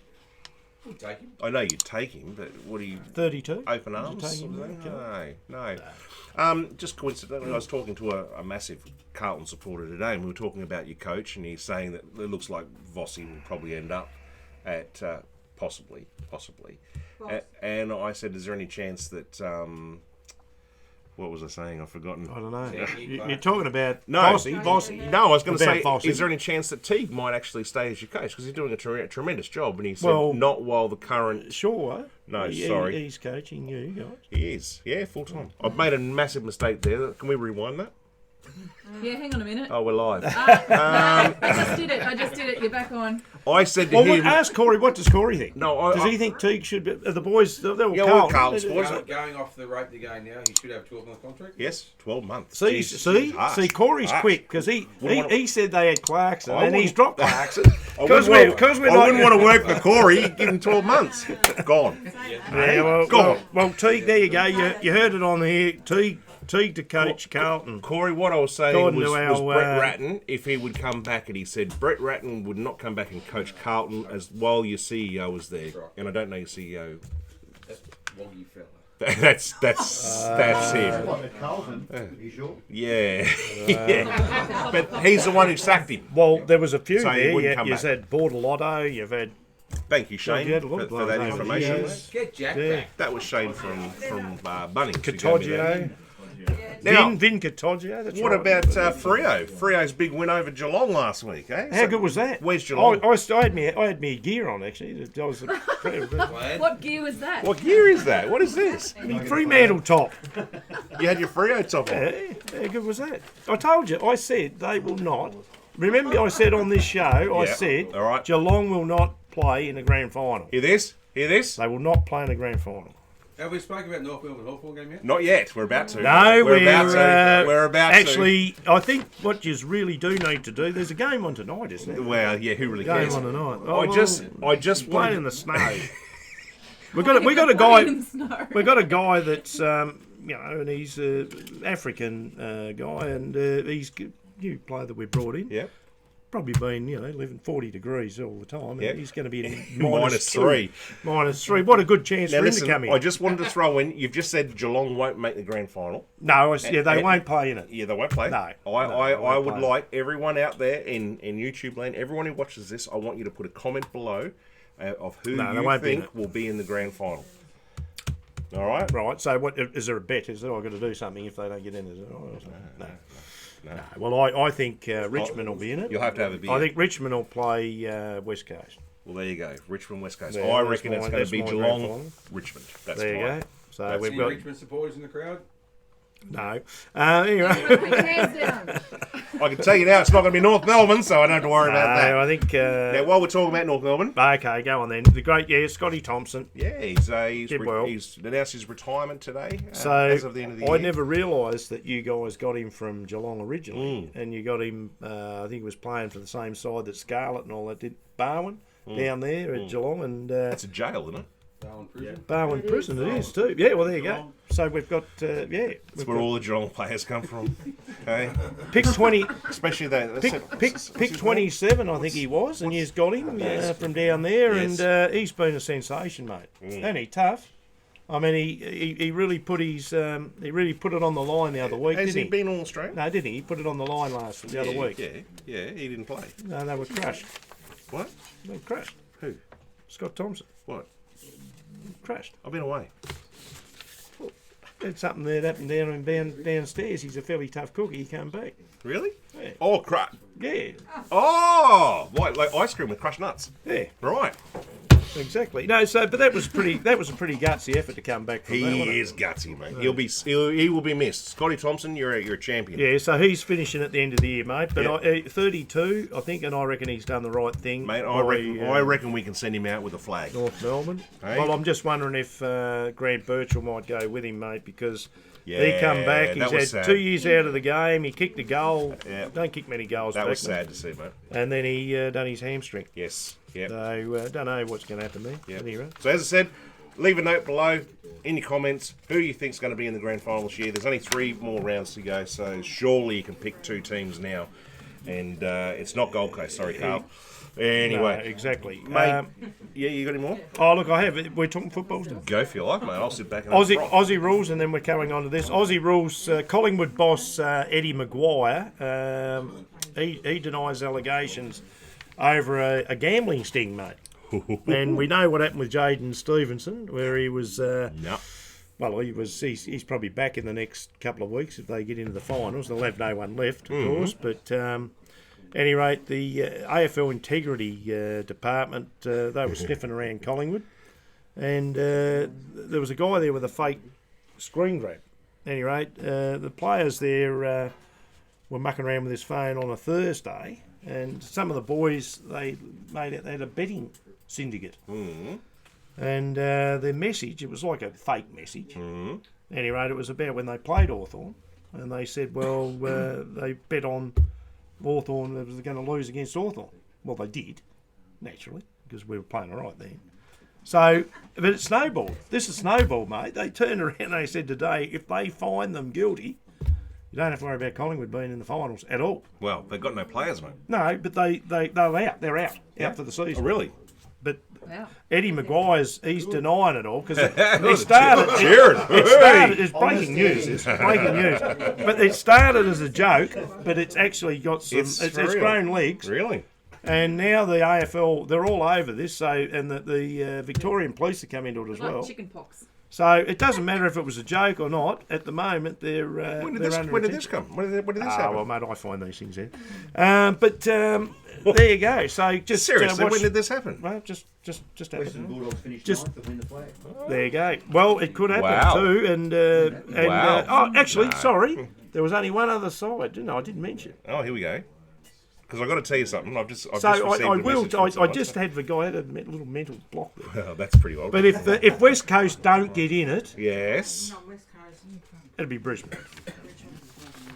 We'll take him. I know you'd take him, but would he 32. open Would you arms? take him back? No. Just coincidentally, I was talking to a massive Carlton supporter today, and we were talking about your coach, and he's saying that it looks like Vossy will probably end up at possibly. And I said, is there any chance that what was I saying? I've forgotten. I don't know. Yeah, You're talking about No, Vossy. No, I was going to About say, Vossy. is there any chance that Teague might actually stay as your coach? Because he's doing a tremendous job, and he said Well- not while the current. Sure. No, sorry. He's coaching you guys. He is, yeah, full time. I've made a massive mistake there. Can we rewind that? Yeah, hang on a minute. Oh, we're live. I just did it. You're back on. I said to Well, him, ask Corey. What does Corey think? No, does he think Teague should be? The boys, they're all Yeah, we're Carlton. Carlton supporters. Going off the rope they're going now, he should have 12 month contract. yes, 12 months. See, Jeez, harsh, Corey's harsh. quick because he said they had Clarkson I and he's wouldn't- dropped Clarkson. I wouldn't we're I not- wouldn't want to work for Corey. Give him 12 months. Gone. Yeah, Go on. well, Teague, there you go. You heard it on here. Teague to coach Carlton. Corey, what I was saying According was, to our, Brett Ratton, if he would come back, and he said Brett Ratton would not come back and coach Carlton as while your CEO was there. right. And I don't know your CEO. That's woggy fella. That's him. Carlton, you sure? Yeah. Yeah. But he's the one who sacked him. Well, there was a few So he there. wouldn't come You back. said Bordelotto. You've had Thank you, Shane, you had a lot for, of for that players over the information. years. Get Jack Yeah. back. That was Shane from Bunnings. who gave me that. Catoggio. Now, Vin Catoggio. That's what right. about Freo? Freo's big win over Geelong last week, eh? How good was that? Where's Geelong? I had me gear on actually. I was Lad. What gear was that? What gear is that? What is this? Fremantle top. You had your Freo top on. How good was that? I told you. I said they will not. Remember, I said on this show. I Yeah, said all right. Geelong will not play in the grand final. Hear this? Hear this? They will not play in the grand final. Have we spoken about North Melbourne Hawthorn game yet? Not yet. We're about to. No, we're about to. We're about actually, I think what you really do need to do. There's a game on tonight, isn't there? Well, yeah. Who really Game cares? on tonight. I just playing wanted. in the snow. we got a guy. In the snow. We got a guy that's and he's an African guy, and he's new player that we brought in. Yeah. Probably been 40 degrees all the time. And Yeah. he's going to be in Minus -2. three. -3. What a good chance Now for him listen, to come in. I just wanted to throw in. You've just said Geelong won't make the grand final. No, they and- won't play in it. Yeah, they won't play. No. I they won't would play. like everyone out there in YouTube land, everyone who watches this, I want you to put a comment below of who No, they you won't be in think it. will be in the grand final. All right? Right. So, what is there a bet? Is there? I've got to do something if they don't get in? Is it? No. Well, I think Richmond will be in it. You'll have to have a beer. I think Richmond will play West Coast. Well, there you go. Richmond, West Coast. Yeah, I that's reckon it's mine- going that's to be my Geelong, grand final. Richmond. That's There you mine. go. So That's we've Any got Richmond supporters in the crowd? no. Anyway. Hands down. I can tell you now, it's not going to be North Melbourne, so I don't have to worry about that. I think. Now, while we're talking about North Melbourne, Okay, go on then. The great, Scotty Thompson. yeah, he's Did well. he's announced his retirement today. So as of the end of the I year. never realised that you guys got him from Geelong originally, and you got him. I think he was playing for the same side that Scarlett and all that did. Barwon down there at Geelong, and That's a jail, isn't it? Darwin Prison? Barwon Prison it is too. Yeah, well there you go. So we've got That's we've where got all the Geelong players come from. Okay, pick 20. especially that. Pick 27, I think he was, and you've got him from down there, Yes. and he's been a sensation, mate. And he tough. I mean, he really put his he really put it on the line the other week, Has didn't he been all Australian? No, didn't he? He put it on the line the other week. Yeah, he didn't play. No, they were crushed. What? They were crushed. Who? Scott Thompson What? crushed. I've been away. Had something there happened downstairs. He's a fairly tough cookie. He came back. Really? Yeah. Oh, crap. Yeah, Oh, like ice cream with crushed nuts. yeah, Right. exactly. No, but that was a pretty gutsy effort to come back from that, wasn't it? He is gutsy, mate. He will be missed. Scotty Thompson, you're a champion. Yeah, so he's finishing at the end of the year, mate. But Yeah. 32, I think, and I reckon he's done the right thing. Mate, I reckon we can send him out with a flag. North Melbourne. Hey? Well, I'm just wondering if Grant Birchall might go with him, mate, because he Yeah, come back. that He's was had sad. 2 years out of the game. He kicked a goal. Yeah. Don't kick many goals That back, was mate. sad to see, mate. And then he done his hamstring. Yes. Yep. So don't know what's going to happen there. Yep. Anyway. So as I said, leave a note below in your comments who you think's going to be in the grand final this year. There's only 3 more rounds to go, so surely you can pick 2 teams now. And it's not Gold Coast, sorry, Carl. Anyway, No, exactly. mate. Yeah, you got any more? Oh, look, I have. We're talking football still. Go if you like, mate. I'll sit back and have a froth. Aussie rules, and then we're coming on to this. Aussie rules. Collingwood boss Eddie McGuire. He denies allegations over a gambling sting, mate. And we know what happened with Jaden Stevenson, where he was. No. Well, he's probably back in the next couple of weeks if they get into the finals. They'll have no one left, of course. But any rate, the AFL Integrity Department, they were sniffing around Collingwood. And there was a guy there with a fake screen grab. Any rate, the players there were mucking around with his phone on a Thursday. And some of the boys, they had a betting syndicate. And their message, it was like a fake message. At any rate, it was about when they played Hawthorn. And they said, well, they bet on Hawthorn that was going to lose against Hawthorn. Well, they did, naturally, because we were playing all right then. So, but it snowballed. This is snowballed, mate. They turned around and they said today, if they find them guilty, you don't have to worry about Collingwood being in the finals at all. Well, they've got no players, mate. No, but they're out. They're out for the season. Oh, really? But Wow. Eddie McGuire's, he's denying it all because it Cheering. started. It's breaking news. It's breaking news. But it started as a joke, but it's actually got some. It's It's real. grown legs, Really? and now the AFL they're all over this. So and the Victorian police have come into it as Like well. chicken pox. So it doesn't matter if it was a joke or not. At the moment, they're When did they're this? under When did attention. this come? When did this Ah, happen? well, mate, I find these things out. But there you go. So just Seriously, watch, when did this happen? well, just Western happen. Bulldogs finished Just- ninth to win the flag. There you go. Well, it could happen Wow. too. And Wow. oh, actually, sorry, there was only one other side, didn't I? I didn't mention. Oh, here we go. Because I've got to tell you something. I've just So received I a will. message from I someone. just had the guy had a little mental block there. Oh, that's pretty odd. But if West Coast don't get in it, Yes. it'll be Brisbane.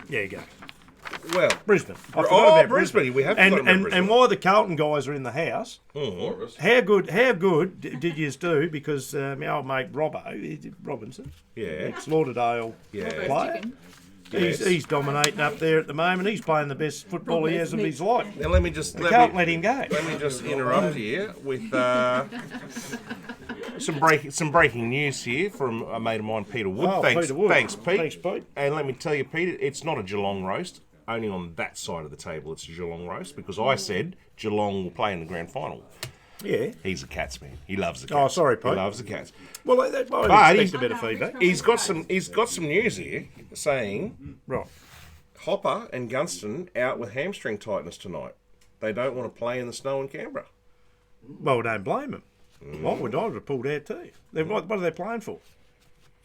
There you go. Well. Brisbane. I forgot Oh, about Brisbane. We have And forgotten about and, Brisbane. and while the Carlton guys are in the house, 4 of us. how good did you do? Because my old mate Robinson, Yeah. ex-Lauderdale Yeah. player, Chicken. Yes. he's dominating up there at the moment. He's playing the best football he has of his life. Now let me just Can't let him go. Let me just interrupt here with some breaking news here from a mate of mine, Peter Wood. Oh, Thanks, Peter Wood. thanks, Pete. Thanks, Pete. And let me tell you, Peter, it's not a Geelong roast. Only on that side of the table, it's a Geelong roast because I said Geelong will play in the grand final. Yeah. He's a Cats man. He loves the Oh, Cats. sorry, He Pete. loves the Cats. Well, I But expect a bit of feedback. He's got some news here saying Right. Hopper and Gunston out with hamstring tightness tonight. They don't want to play in the snow in Canberra. Well, don't blame them. I would have pulled out too. What are they playing for?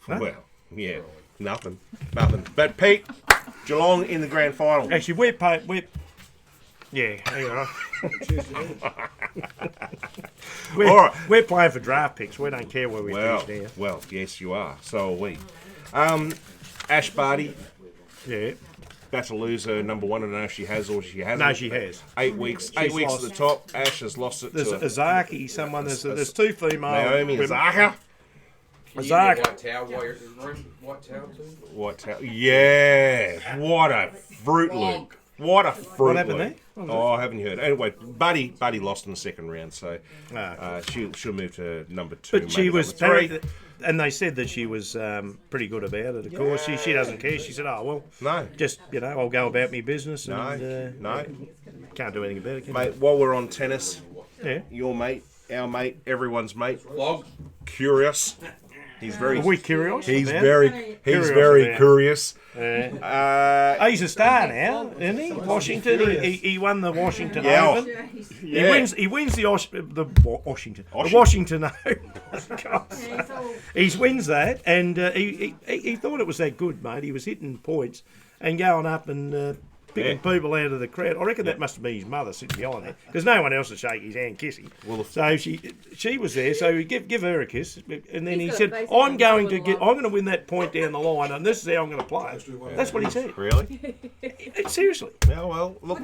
Huh? Well, yeah, nothing. But Pete, Geelong in the grand final. Actually, yeah, hang on. All right. We're playing for draft picks. We don't care where we finish now. Well, yes, you are. So are we. Ash Barty, Yeah. about to lose her number one. I don't know if she has or she hasn't. No, she has. 8 weeks. She's 8 weeks lost. at the top. Ash has lost it There's to Azaki, someone. There's two female. Naomi women. Azaka. Can you get Azaka. white towel while you're running? White towel too? What? Yeah. What a fruit loop. What a fruit What happened loop. there? Oh, I haven't heard. Anyway, Buddy lost in the second round, so Ah. she'll move to number 2. But she maybe was number 3. and they said that she was pretty good about it. Of course, she doesn't care. She said, "Oh well, No. just I'll go about my business." No, And, no. can't do anything about it. Can Mate, while we're on tennis, you? Yeah. your mate, our mate, everyone's mate, Flog. Curious. He's very. Are we curious? He's about? very. He's Curious very about. curious. He's a star now, isn't he? Washington. He won the Washington Yeah. Open. Yeah. He wins the Washington. The Washington Open. He wins that, and he thought it was that good, mate. He was hitting points and going up and picking people out of the crowd. I reckon that must have been his mother sitting behind there, because no one else would shake his hand, kiss him. Well, So she was there. So give her a kiss, and then He's he got said, basically "I'm going to a I'm going to win that point down the line, and this is how I'm going to play." That's what he said. Really? Seriously. Yeah. Well, look,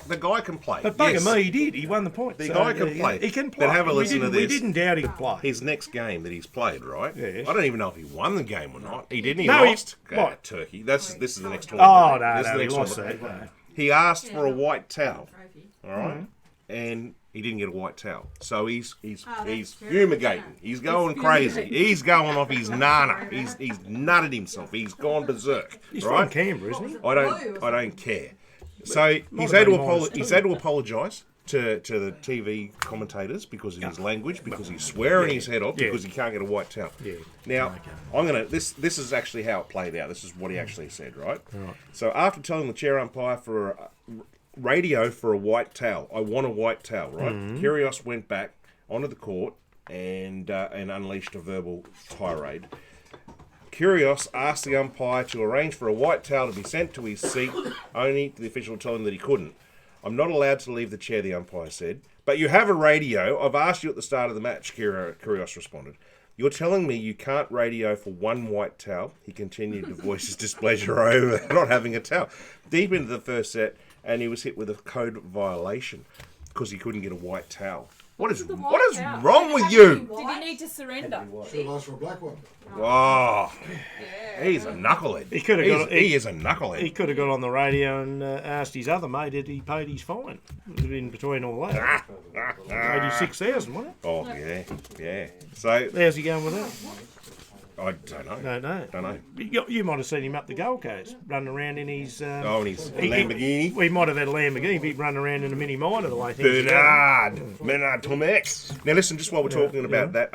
the guy can play. But bugger Yes. me, he did. He won the point. The guy can play. He can play. But have a listen to We this. didn't doubt he could play. His next game that he's played, right? Yes. I don't even know if he won the game or not. He didn't. He No, he- lost. what? Turkey. This is the next Oh, tournament. no, This is the he next lost tournament. that. No. He asked for a white towel. All right, Mm-hmm. and he didn't get a white towel. So he's that's fumigating. He's going crazy. He's going off his nana. He's nutted himself. He's gone berserk. He's right? from Canberra, isn't he? I don't care. So he's have had to been minus he's two. had to apologise to the TV commentators because of his language, because he's swearing his head off, Yeah. because he can't get a white towel. Yeah. Now I'm gonna this is actually how it played out. This is what he actually said, right? So after telling the chair umpire for radio for a white towel, I want a white towel, right? Kyrgios went back onto the court and unleashed a verbal tirade. Kyrgios asked the umpire to arrange for a white towel to be sent to his seat, only to the official tell him that he couldn't. I'm not allowed to leave the chair, the umpire said. But you have a radio. I've asked you at the start of the match, Kyrgios responded. You're telling me you can't radio for one white towel? He continued to voice his displeasure over not having a towel. Deep into the first set, and he was hit with a code violation because he couldn't get a white towel. What is wrong with you? Did he need to surrender? Should have asked for a black one. Oh, he's a knucklehead. He could have got. He is a knucklehead. He could have got on the radio and asked his other mate if he paid his fine in between all that. 86,000, wasn't it? Oh yeah. So How's he going with that? I don't know. Don't know. Don't know. You might have seen him up the Gold Coast running around in his. Oh, and his Lamborghini. We might have had a Lamborghini, but he'd run around in a mini miner the way things are going. Bernard Tomex. Now listen, just while we're talking about that,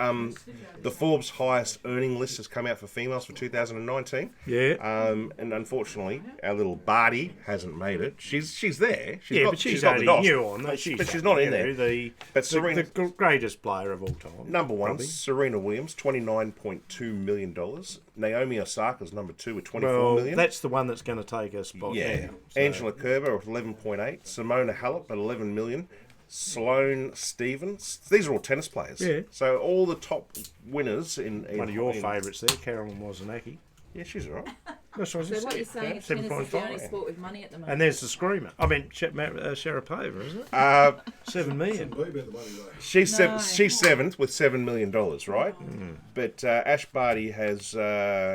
the Forbes highest earning list has come out for females for 2019. Yeah. And unfortunately, our little Barty hasn't made it. She's there. But she's got the only DOS. new on. But she's not in there. But Serena, The greatest player of all time. number one, probably. Serena Williams, $29.2 million. Naomi Osaka's number 2 with $24 Well, million. that's the one that's going to take a spot. Yeah. now. So- Angela Kerber at 11.8. Simona Halep at 11 million. Sloane Stevens. These are all tennis players. Yeah. So all the top winners in One of your in- favourites there, Carolyn Wozniacki. Yeah, she's all right. That's what I So just what said. you're saying Yeah, is tennis is the only 7.5. sport with money at the moment. And there's the screamer. I mean, Sharapova, isn't it? 7 million. Be about the money though. She's No. she's seventh with $7 million, right? But Ash Barty has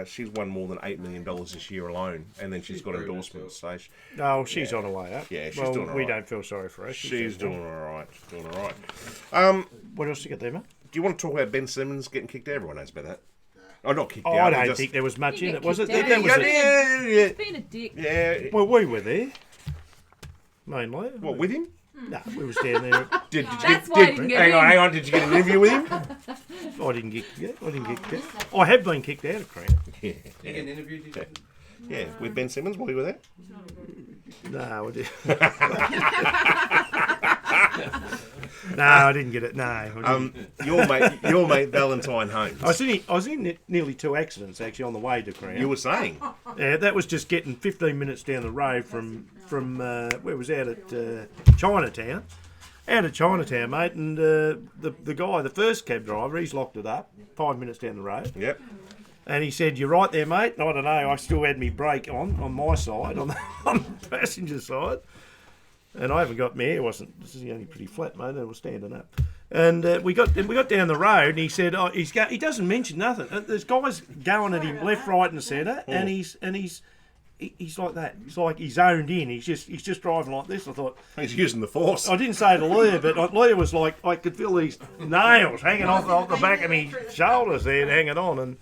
she's won more than $8 million this year alone, and then she's got very endorsements. So Oh, she's on her way up. Yeah, she's well, doing all we right. don't feel sorry for her. she's doing all right. What else you got there, mate? Do you want to talk about Ben Simmons getting kicked out? Everyone knows about that. Oh, not kicked Oh, out. I don't just- think there was much You in get it, was it? kicked out. That was it. Yeah. He's been a dick. Yeah. Well, we were there. Mainly. What, with him? No, we were standing there. That's why I didn't get in. Hang on. Did you get an interview with him? I didn't get kicked. I have been kicked out of Crown. Yeah. You get an interview, did you? Yeah, with Ben Simmons while you were there. No, I didn't. No, I didn't get it. No. I didn't. Your mate Valentine Holmes. I was in nearly 2 accidents actually on the way to Crown. You were saying. Yeah, that was just getting 15 minutes down the road from where was out at Chinatown. Out of Chinatown, mate, and the guy, the first cab driver, he's locked it up 5 minutes down the road. Yep. And he said, "You're right there, mate." And I don't know. I still had me brake on my side, on the passenger side, and I haven't got my hair. This is only pretty flat, mate. I was standing up, and we got down the road, and he said, "Oh, he doesn't mention nothing. There's guys going at him left, right, and centre, and he's like that. It's like he's zoned in. He's just driving like this." I thought He's using the force. I didn't say to Leah, but Leah was like, I could feel these nails hanging off the back of my shoulders there, hanging on, and.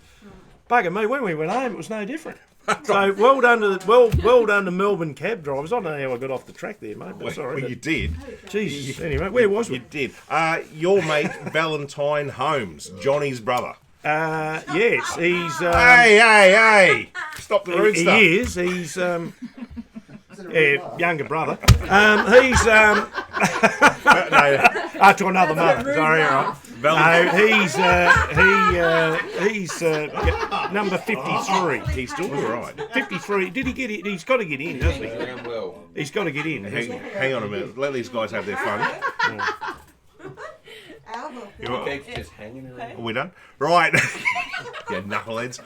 Bugger me, when we went home, it was no different. So well done to Melbourne cab drivers. I don't know how I got off the track there, mate. But sorry. Well, you did. Jesus. Anyway, where was we? You did. Your mate Valentine Holmes, Johnny's brother. Yes, he's. Hey! Stop the rude stuff. He is. He's younger brother. He's No, to another mother. Sorry, all right. No, he's number 53. he's still all right. 53. Did he get it? He's got to get in, doesn't he? Going well. He's got to get in. Hasn't he? Hang on a minute. Let these guys have their fun. Keeps just hanging around. Are we done? Right. Yeah, knuckleheads.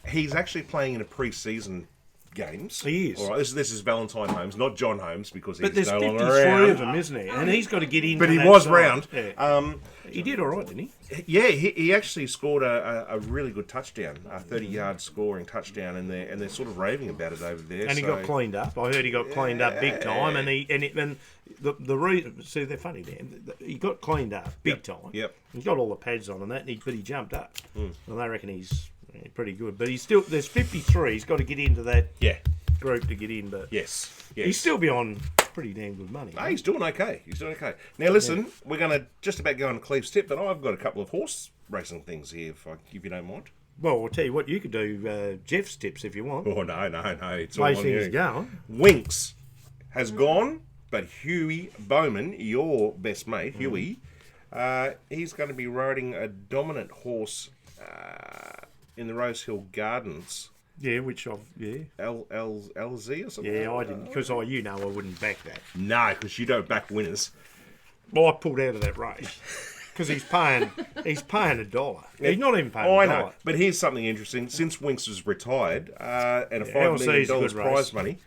He's actually playing in a pre-season games. He is. All right. This is Valentine Holmes, not John Holmes, because But he's there's no longer 53 around. of them, isn't there? And he's got to get in. But from he that was side. round. Yeah. He did all right, didn't he? Yeah, he actually scored a really good touchdown, a 30-yard scoring touchdown, and they're sort of raving about it over there. And he got cleaned up. I heard he got cleaned up big time. And the reason, see, they're funny, Dan. He got cleaned up big time. Yep. He's got all the pads on and that, but he jumped up. And they reckon he's pretty good. But he's still, there's 53. He's got to get into that Yeah. group to get in. But Yes. he's still be on pretty damn good money. No, he's doing okay. Now, listen, we're going to just about go on Cleve's tip, but I've got a couple of horse racing things here, if you don't mind. Well, I'll tell you what, you could do Jeff's tips if you want. Oh, no. It's all Way on things you. going. Winks has gone, but Huey Bowman, your best mate, Huey, he's going to be riding a dominant horse in the Rosehill Gardens. Yeah, which I've, LZ or something? Yeah, I didn't, because I wouldn't back that. No, because you don't back winners. Well, I pulled out of that race because he's paying $1. He's not even paying Oh, I $1. know. But here's something interesting. Since Winks was retired, and a $5 LC is a million good race. prize money,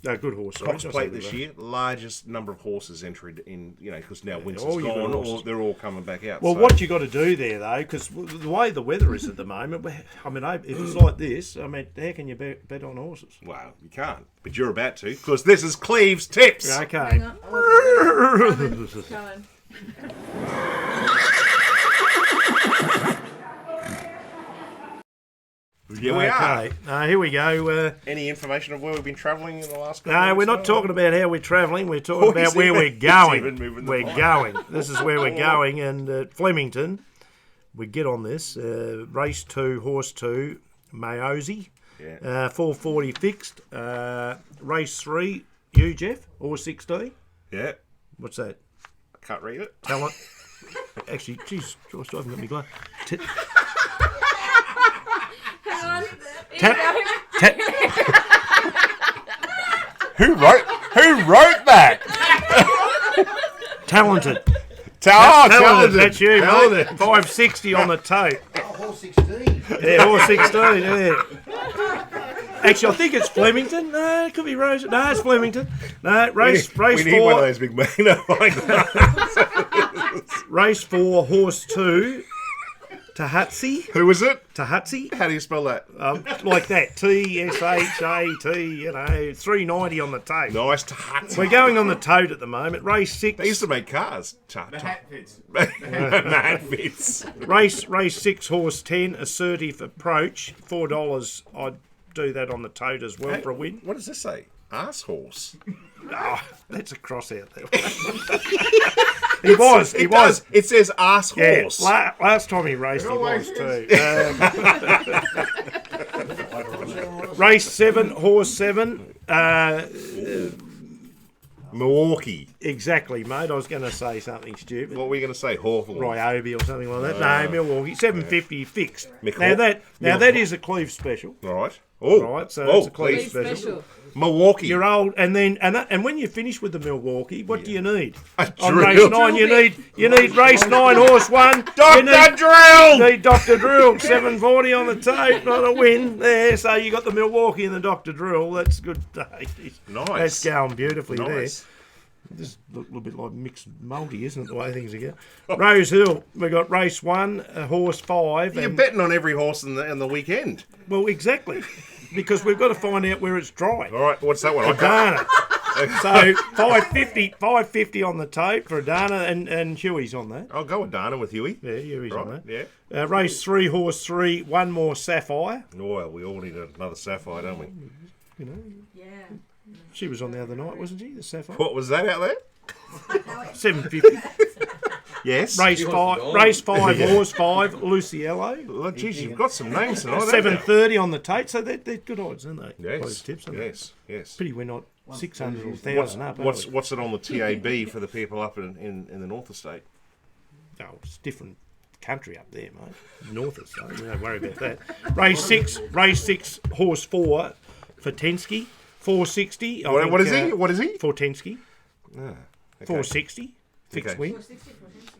No, good horse. Cox sorry, Plate not this so good, year, largest number of horses entered in, because now Winks all is your gone, horses. they're all coming back out. Well, so. what you got to do there, though, because the way the weather is at the moment, I mean, if it's like this, I mean, how can you bet on horses? Well, you can't, but you're about to, because this is Cleve's Tips. Okay. Hang on. Coming. Here we are. Here we go. Any information of where we've been travelling in the last couple No, of we're months? not talking about how we're travelling. We're talking about he's where even- we're he's going. even moving the We're mic. going. This is where we're going. And at Flemington, we get on this. Race 2, Horse 2, Mayosi. Yeah. 440 fixed. Race 3, you, Jeff, or 16. Yeah, What's that? I can't read it. Talent. Actually, jeez, Joyce, I haven't got me glove. Hang on. Who wrote that? Talented. Talented. That's you, Talented. mate. 560 on the tote. Oh, horse 16. Yeah, or 16, yeah. Actually, I think it's Flemington. No, it could be Rose. No, it's Flemington. No, race We need one of 4. those big men like that. Race 4, Horse 2, Tahatsi. Who was it? Tahatsi. How do you spell that? Like that. TSHAT, 390 on the tote. Nice to hut. We're going on the tote at the moment. Race 6. They used to make cars. Hatfits. Hatfits. Race 6, Horse 10, Assertive Approach. $4. I'd do that on the tote as well for a win. What does this say? Arse horse. Oh, that's a cross out there. He was. It says arse Yeah, horse. last time he raced, he was too. Race 7, horse 7. Milwaukee. Exactly, mate. I was going to say something stupid. What were you going to say? Hawthorne. Ryobi or something like that. No, Milwaukee. 750 fixed. Mick Now that is a Cleve special. All right. Oh, Right, so that's a Cleve Please special. special. Milwaukee. You're old, and when you finish with the Milwaukee, what do you need? A On drill. race 9, you need race 9, horse 1. Dr. Drill! You need Dr. Drill, 740 on the tape, not a win there. So you got the Milwaukee and the Dr. Drill. That's good days. Nice. That's going beautifully Nice. there. This is a little bit like mixed multi, isn't it, the way things are going? Rose Hill, we got race 1, horse 5. You're and- betting on every horse in the weekend. Well, exactly. Because we've got to find out where it's dry. All right, what's that one? Adana. So 550 on the tape for Adana, and Huey's on that. I'll go with Dana with Huey. Yeah, Huey's on Right, that. yeah. Race 3, horse 3, one more Sapphire. Well, we all need another Sapphire, don't we? You know, Yeah. she was on the other night, wasn't she? The Sapphire. What was that out there? 750. Yes. Race 5, horse 5, Luciello. Oh, geez, you've got some names tonight. haven't 730 on the tape, so they're good odds, aren't they? you? Close Yes. tips, aren't they? Yes. Pity we're not 600 or 1,000 up. aren't we? What's it on the TAB for the people up in the North Estate? Oh, it's different country up there, mate. North of so don't worry about that. Race 6, horse 4, Fortensky, 460. What is he? What is he? Fortensky, Ah, okay. 460, fixed Okay. win.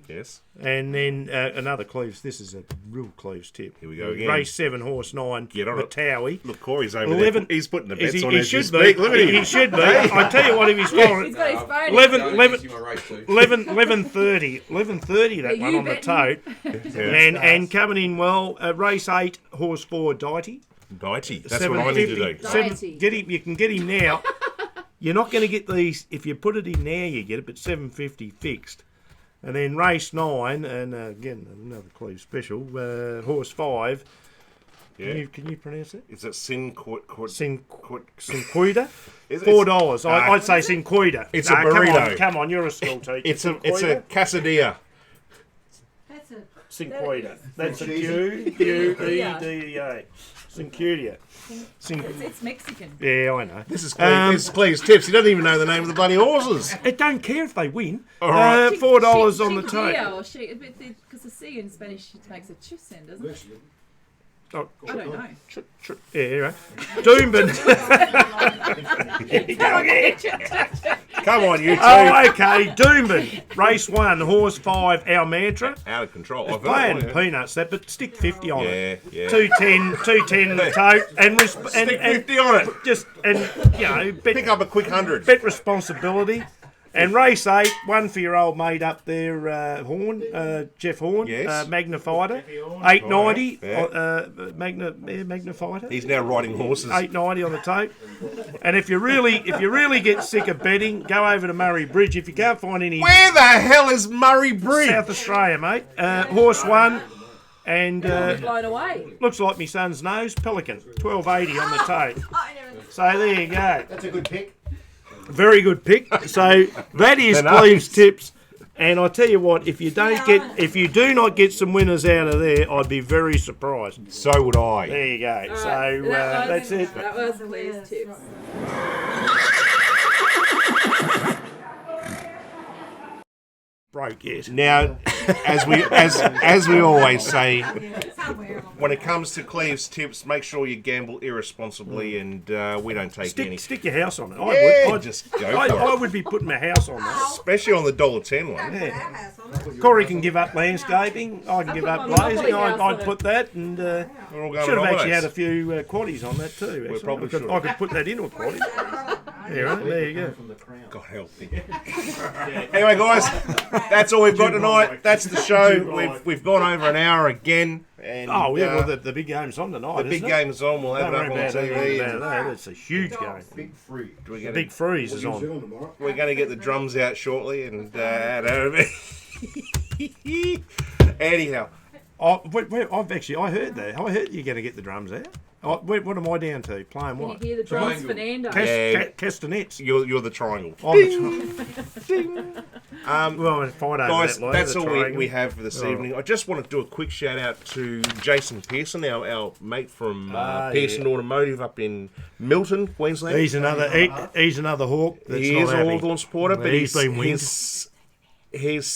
Yes. And then another Cleves. This is a real Cleves tip. Here we go again. Race 7, horse 9, Get on it. Matawi. Look, Corey's over 11 there. He's putting the Is bets on he as you should speak. be. Look at him. He should be. I tell you what, if he's following. He's got his phone. 11:30 that Yeah, one you on the betting? tote. And coming in well, race 8, horse 4, Dighty. Dighty. That's what I need to do. Dighty. Get him. You can get him now. You're not going to get these if you put it in now. You get it, but 750 fixed. And then race 9, and again another Cleve special. Horse 5. Yeah. Can you pronounce it? Is it Sinquita? Sinquita. Is it- $4. I'd say Sinquita. It's a burrito. Come on, you're a school teacher. It's a quesadilla. That's a. Sinquita. That's a Q-U-E-D-A. Sinquita. It's Mexican. Yeah, I know. This is Cleve's tips. He doesn't even know the name of the bloody horses. It don't care if they win. All right. $4 on the tape. Yeah, or she, because the C in Spanish makes a chusen, doesn't it? Oh, I don't know. yeah, right. Doomben. Come on, you two. Oh, okay. Doomben. Race 1, horse 5, our mantra. Out of control. I've Playing heard it. peanuts, that, but stick 50 on it. Yeah. 210 in the tote. And Stick 50 on it. just, and, you know, Pick up a quick 100. bet responsibility. And race 8, one for your old mate up there, Horn, Jeff Horn, Yes. Magnifighter, 890, Yeah. Magnifighter, He's now riding horses. 890 on the tape. And if you really get sick of betting, go over to Murray Bridge. If you can't find any Where the hell is Murray Bridge? South Australia, mate, horse 1, and Blown away. looks like my son's nose, Pelican, 1280 on the tape. So there you go. That's a good pick. Very good pick. So that is They're nice. Cleve's tips. And I tell you what, if you do not get some winners out of there, I'd be very surprised. So would I. There you go. So That that's it. That was Cleve's tips. Break it. Now, as we always say, when it comes to Cleve's tips, make sure you gamble irresponsibly, and we don't take any. Stick your house on it. Yeah, just go for it. I would be putting my house on that. Especially on the $1.10 one. Yeah. Corey can give up landscaping. I can give up glazing. I'd put that, and We're all going should have on actually had holidays. a few quaddies on that too. Actually. probably should. I could put that into a quaddie. Yeah, right, there you go. God help me. Anyway, guys, that's all we've got tonight. That's the show. We've gone over an hour again. And, Oh, yeah, well, the big game's on tonight, the big isn't it? game's on. We'll have Don't it worry up on about TV. that. No, it's a huge game. Big free. We're Big freeze is New on. Zealand tomorrow. going to get the drums out shortly. And anyhow, I heard that. I heard you're going to get the drums out. What am I down to? Playing Can you what? hear the drums, Triangle. Fernando? Yeah. Castanets. You're the triangle. Well, if I don't Guys, that that's the all triangle. we have for this evening. I just want to do a quick shout out to Jason Pearson, our mate from Pearson Automotive up in Milton, Queensland. He's another hawk. That's He not is a happy. Hawthorn supporter, but He's been winged. his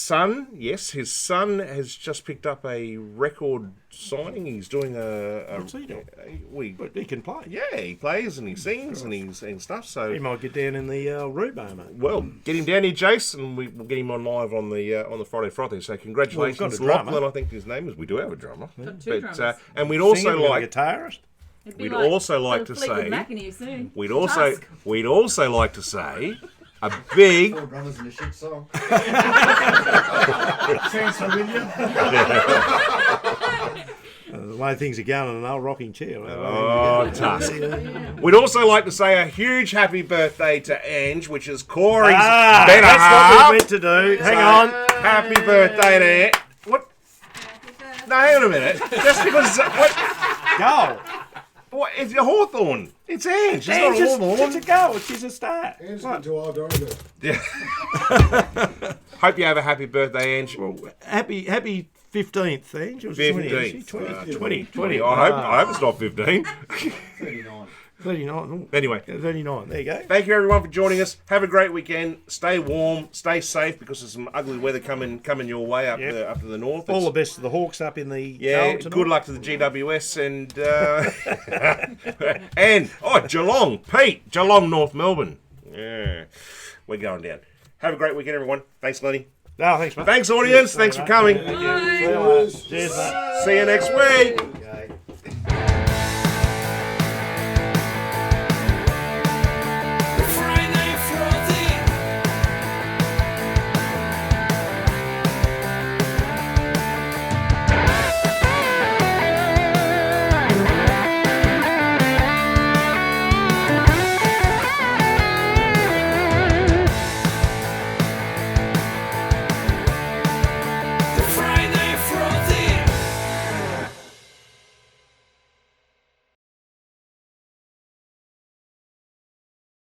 son has just picked up a record signing. He's doing What's he doing? we But he can play. yeah, he plays and he sings and stuff. So He might get down in the Rubo, mate. well, get him down here, Jace, and we'll get him on live on the Friday Frothy. So congratulations, Well, we've got a drummer. Lachlan. I think his name is. We do have a drummer, Got two drummers. and we'd Singer, also we've got a like guitarist. It'd be we'd also like the to Fleetwood say- Mac in here soon. we'd Tusk. also like to say a big Four drummers in a shit song. Sounds familiar. The way things are going in an old rocking chair. oh Tusk. We'd also like to say a huge happy birthday to Ange, which is Corey's better That's half. what we meant to do. Hang on. Happy birthday to Ange. What? No, hang on a minute. Just because what? Go. What? It's a Hawthorn. It's Ange. It's not It's Hawthorn. a go. She's a star. Andrew's been too old to argue. Yeah. Hope you have a happy birthday, Ange. Happy 15th, Ange. It was 15th. 20. I hope it's not 15. 39. 39. Anyway, 39. There you go. thank you everyone for joining us. Have a great weekend. Stay warm. Stay safe because there's some ugly weather coming your way up up to the north. All the It's- best to the Hawks up in the Yeah, cold tonight. good luck to the GWS and Geelong, Pete, Geelong, North Melbourne. Yeah, we're going down. Have a great weekend, everyone. Thanks, Lenny. No, thanks, mate. Thanks, audience. Thanks for coming. Cheers, mate. See you next week.